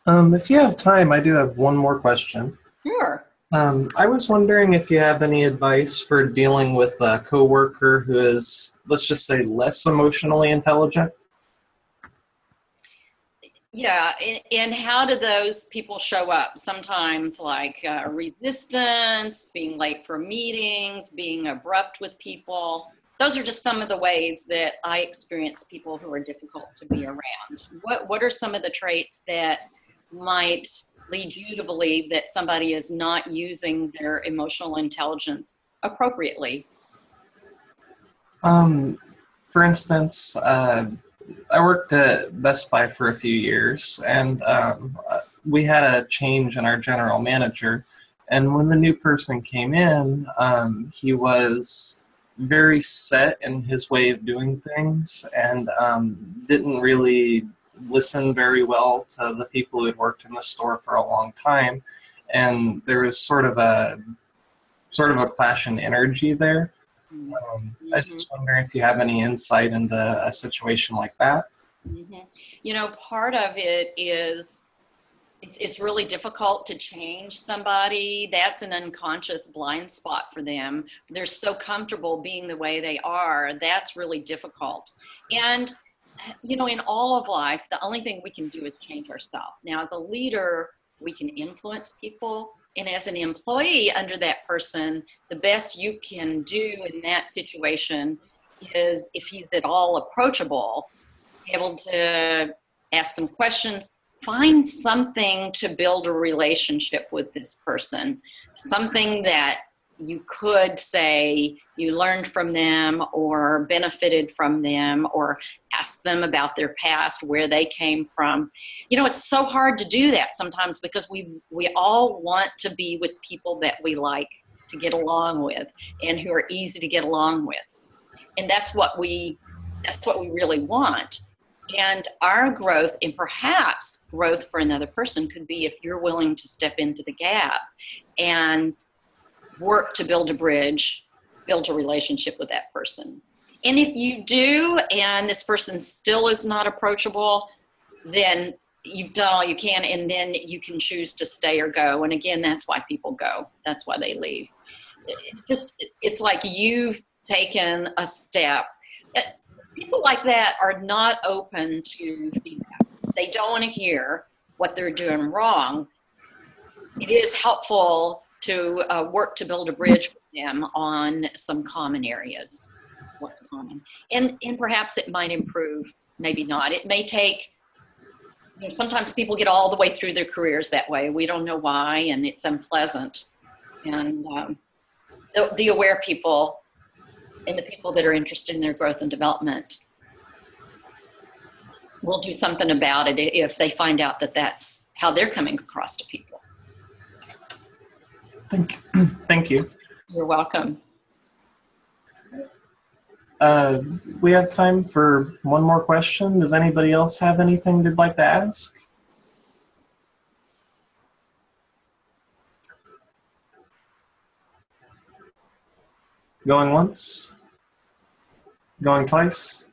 If you have time, I do have one more question. Sure. I was wondering if you have any advice for dealing with a coworker who is, let's just say, less emotionally intelligent. Yeah, and how do those people show up? Sometimes like resistance, being late for meetings, being abrupt with people. Those are just some of the ways that I experience people who are difficult to be around. What are some of the traits that might lead you to believe that somebody is not using their emotional intelligence appropriately? For instance, I worked at Best Buy for a few years, and we had a change in our general manager. And when the new person came in, he was very set in his way of doing things, and didn't really listen very well to the people who had worked in the store for a long time. And there was sort of a clash in energy there. I just wonder if you have any insight into a situation like that. You know, part of it is it's really difficult to change somebody. That's an unconscious blind spot for them. They're so comfortable being the way they are. That's really difficult. And, you know, in all of life, the only thing we can do is change ourselves. Now, as a leader, we can influence people. And as an employee under that person, the best you can do in that situation is, if he's at all approachable, be able to ask some questions, find something to build a relationship with this person, something that you could say you learned from them or benefited from them, or ask them about their past, where they came from. You know, it's so hard to do that sometimes because we all want to be with people that we like to get along with and who are easy to get along with. And that's what we really want. And our growth, and perhaps growth for another person, could be if you're willing to step into the gap and work to build a bridge, build a relationship with that person. And if you do, and this person still is not approachable, then you've done all you can, and then you can choose to stay or go. And again, that's why people go. That's why they leave. It's like you've taken a step. People like that are not open to feedback. They don't want to hear what they're doing wrong. It is helpful to work to build a bridge with them on some common areas. What's common? And perhaps it might improve, maybe not. It may take, you know, sometimes people get all the way through their careers that way. We don't know why, and it's unpleasant. And the aware people and the people that are interested in their growth and development will do something about it if they find out that that's how they're coming across to people. Thank you. You're welcome. We have time for one more question. Does anybody else have anything they'd like to ask? Going once? Going twice?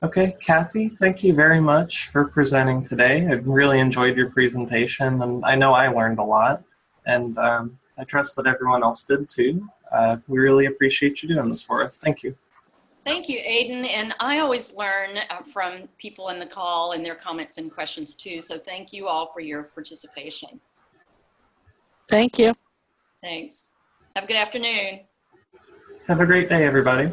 Okay, Kathy, thank you very much for presenting today. I really enjoyed your presentation, and I know I learned a lot, and I trust that everyone else did too. We really appreciate you doing this for us. Thank you. Thank you, Aiden. And I always learn from people in the call and their comments and questions too. So thank you all for your participation. Thank you. Thanks. Have a good afternoon. Have a great day, everybody.